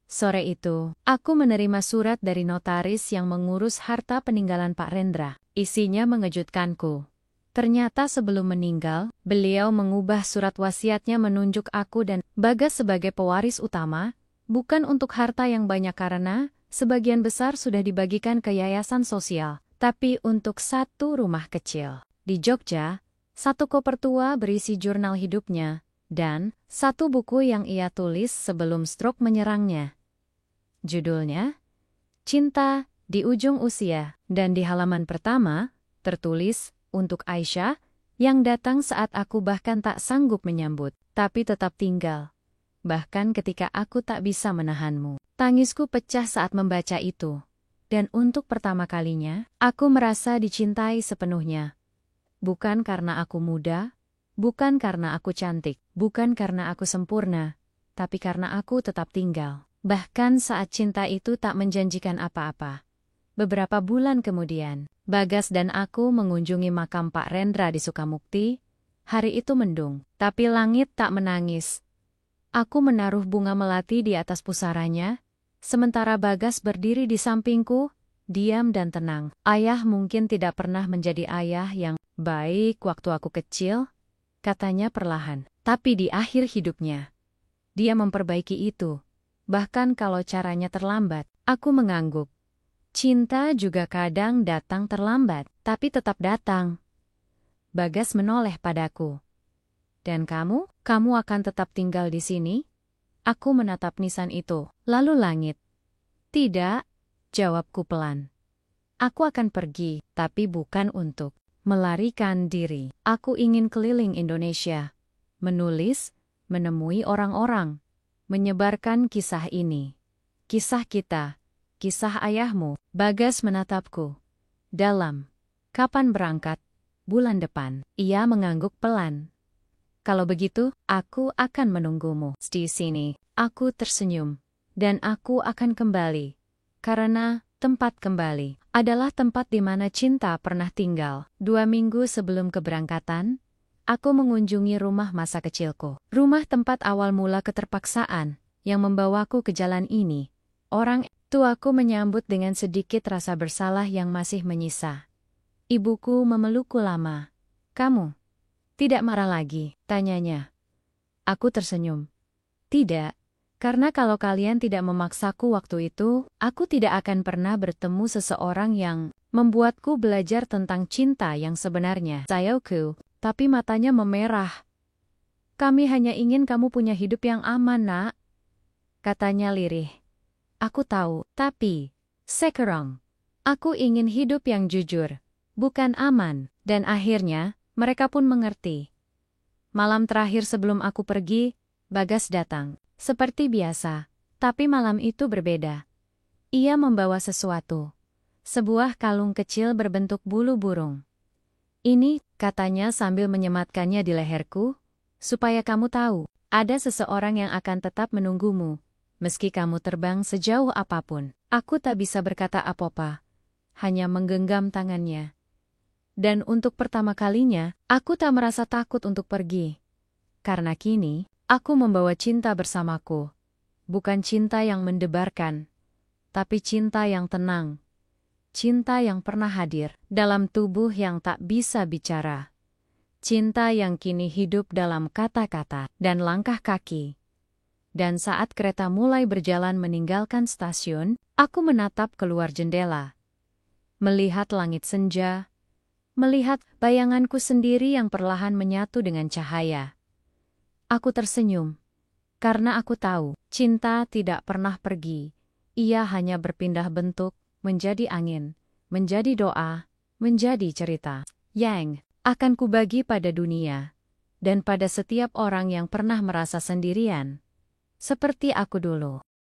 Speaker 1: Sore itu, aku menerima surat dari notaris yang mengurus harta peninggalan Pak Rendra. Isinya mengejutkanku. Ternyata sebelum meninggal, beliau mengubah surat wasiatnya menunjuk aku dan Bagas sebagai pewaris utama, bukan untuk harta yang banyak karena sebagian besar sudah dibagikan ke yayasan sosial, tapi untuk satu rumah kecil di Jogja, satu koper tua berisi jurnal hidupnya, dan satu buku yang ia tulis sebelum stroke menyerangnya. Judulnya, Cinta di Ujung Usia, dan di halaman pertama, tertulis, untuk Aisyah, yang datang saat aku bahkan tak sanggup menyambut, tapi tetap tinggal. Bahkan ketika aku tak bisa menahanmu. Tangisku pecah saat membaca itu. Dan untuk pertama kalinya, aku merasa dicintai sepenuhnya. Bukan karena aku muda, bukan karena aku cantik, bukan karena aku sempurna, tapi karena aku tetap tinggal. Bahkan saat cinta itu tak menjanjikan apa-apa. Beberapa bulan kemudian, Bagas dan aku mengunjungi makam Pak Rendra di Sukamukti. Hari itu mendung, tapi langit tak menangis. Aku menaruh bunga melati di atas pusaranya, sementara Bagas berdiri di sampingku, diam dan tenang. Ayah mungkin tidak pernah menjadi ayah yang baik waktu aku kecil, katanya perlahan. Tapi di akhir hidupnya, dia memperbaiki itu. Bahkan kalau caranya terlambat, aku mengangguk. Cinta juga kadang datang terlambat, tapi tetap datang. Bagas menoleh padaku. Dan kamu akan tetap tinggal di sini? Aku menatap nisan itu, lalu langit. Tidak, jawabku pelan. Aku akan pergi, tapi bukan untuk melarikan diri. Aku ingin keliling Indonesia, menulis, menemui orang-orang, menyebarkan kisah ini. Kisah kita, kisah ayahmu. Bagas menatapku. Dalam. Kapan berangkat? Bulan depan. Ia mengangguk pelan. Kalau begitu, aku akan menunggumu di sini. Aku tersenyum. Dan aku akan kembali. Karena tempat kembali adalah tempat di mana cinta pernah tinggal. 2 minggu sebelum keberangkatan, aku mengunjungi rumah masa kecilku. Rumah tempat awal mula keterpaksaan yang membawaku ke jalan ini. Orang tuaku menyambut dengan sedikit rasa bersalah yang masih menyisa. Ibuku memelukku lama. Kamu tidak marah lagi? Tanyanya. Aku tersenyum. Tidak, karena kalau kalian tidak memaksaku waktu itu, aku tidak akan pernah bertemu seseorang yang membuatku belajar tentang cinta yang sebenarnya. Sayauku, tapi matanya memerah. Kami hanya ingin kamu punya hidup yang aman, nak. Katanya lirih. Aku tahu, tapi sekarang aku ingin hidup yang jujur, bukan aman. Dan akhirnya, mereka pun mengerti. Malam terakhir sebelum aku pergi, Bagas datang. Seperti biasa, tapi malam itu berbeda. Ia membawa sesuatu. Sebuah kalung kecil berbentuk bulu burung. Ini, katanya sambil menyematkannya di leherku, supaya kamu tahu, ada seseorang yang akan tetap menunggumu, meski kamu terbang sejauh apapun. Aku tak bisa berkata apa-apa, hanya menggenggam tangannya. Dan untuk pertama kalinya, aku tak merasa takut untuk pergi. Karena kini, aku membawa cinta bersamaku. Bukan cinta yang mendebarkan, tapi cinta yang tenang. Cinta yang pernah hadir dalam tubuh yang tak bisa bicara. Cinta yang kini hidup dalam kata-kata dan langkah kaki. Dan saat kereta mulai berjalan meninggalkan stasiun, aku menatap keluar jendela. Melihat langit senja, melihat bayanganku sendiri yang perlahan menyatu dengan cahaya. Aku tersenyum, karena aku tahu, cinta tidak pernah pergi. Ia hanya berpindah bentuk, menjadi angin, menjadi doa, menjadi cerita yang akan kubagi pada dunia, dan pada setiap orang yang pernah merasa sendirian, seperti aku dulu.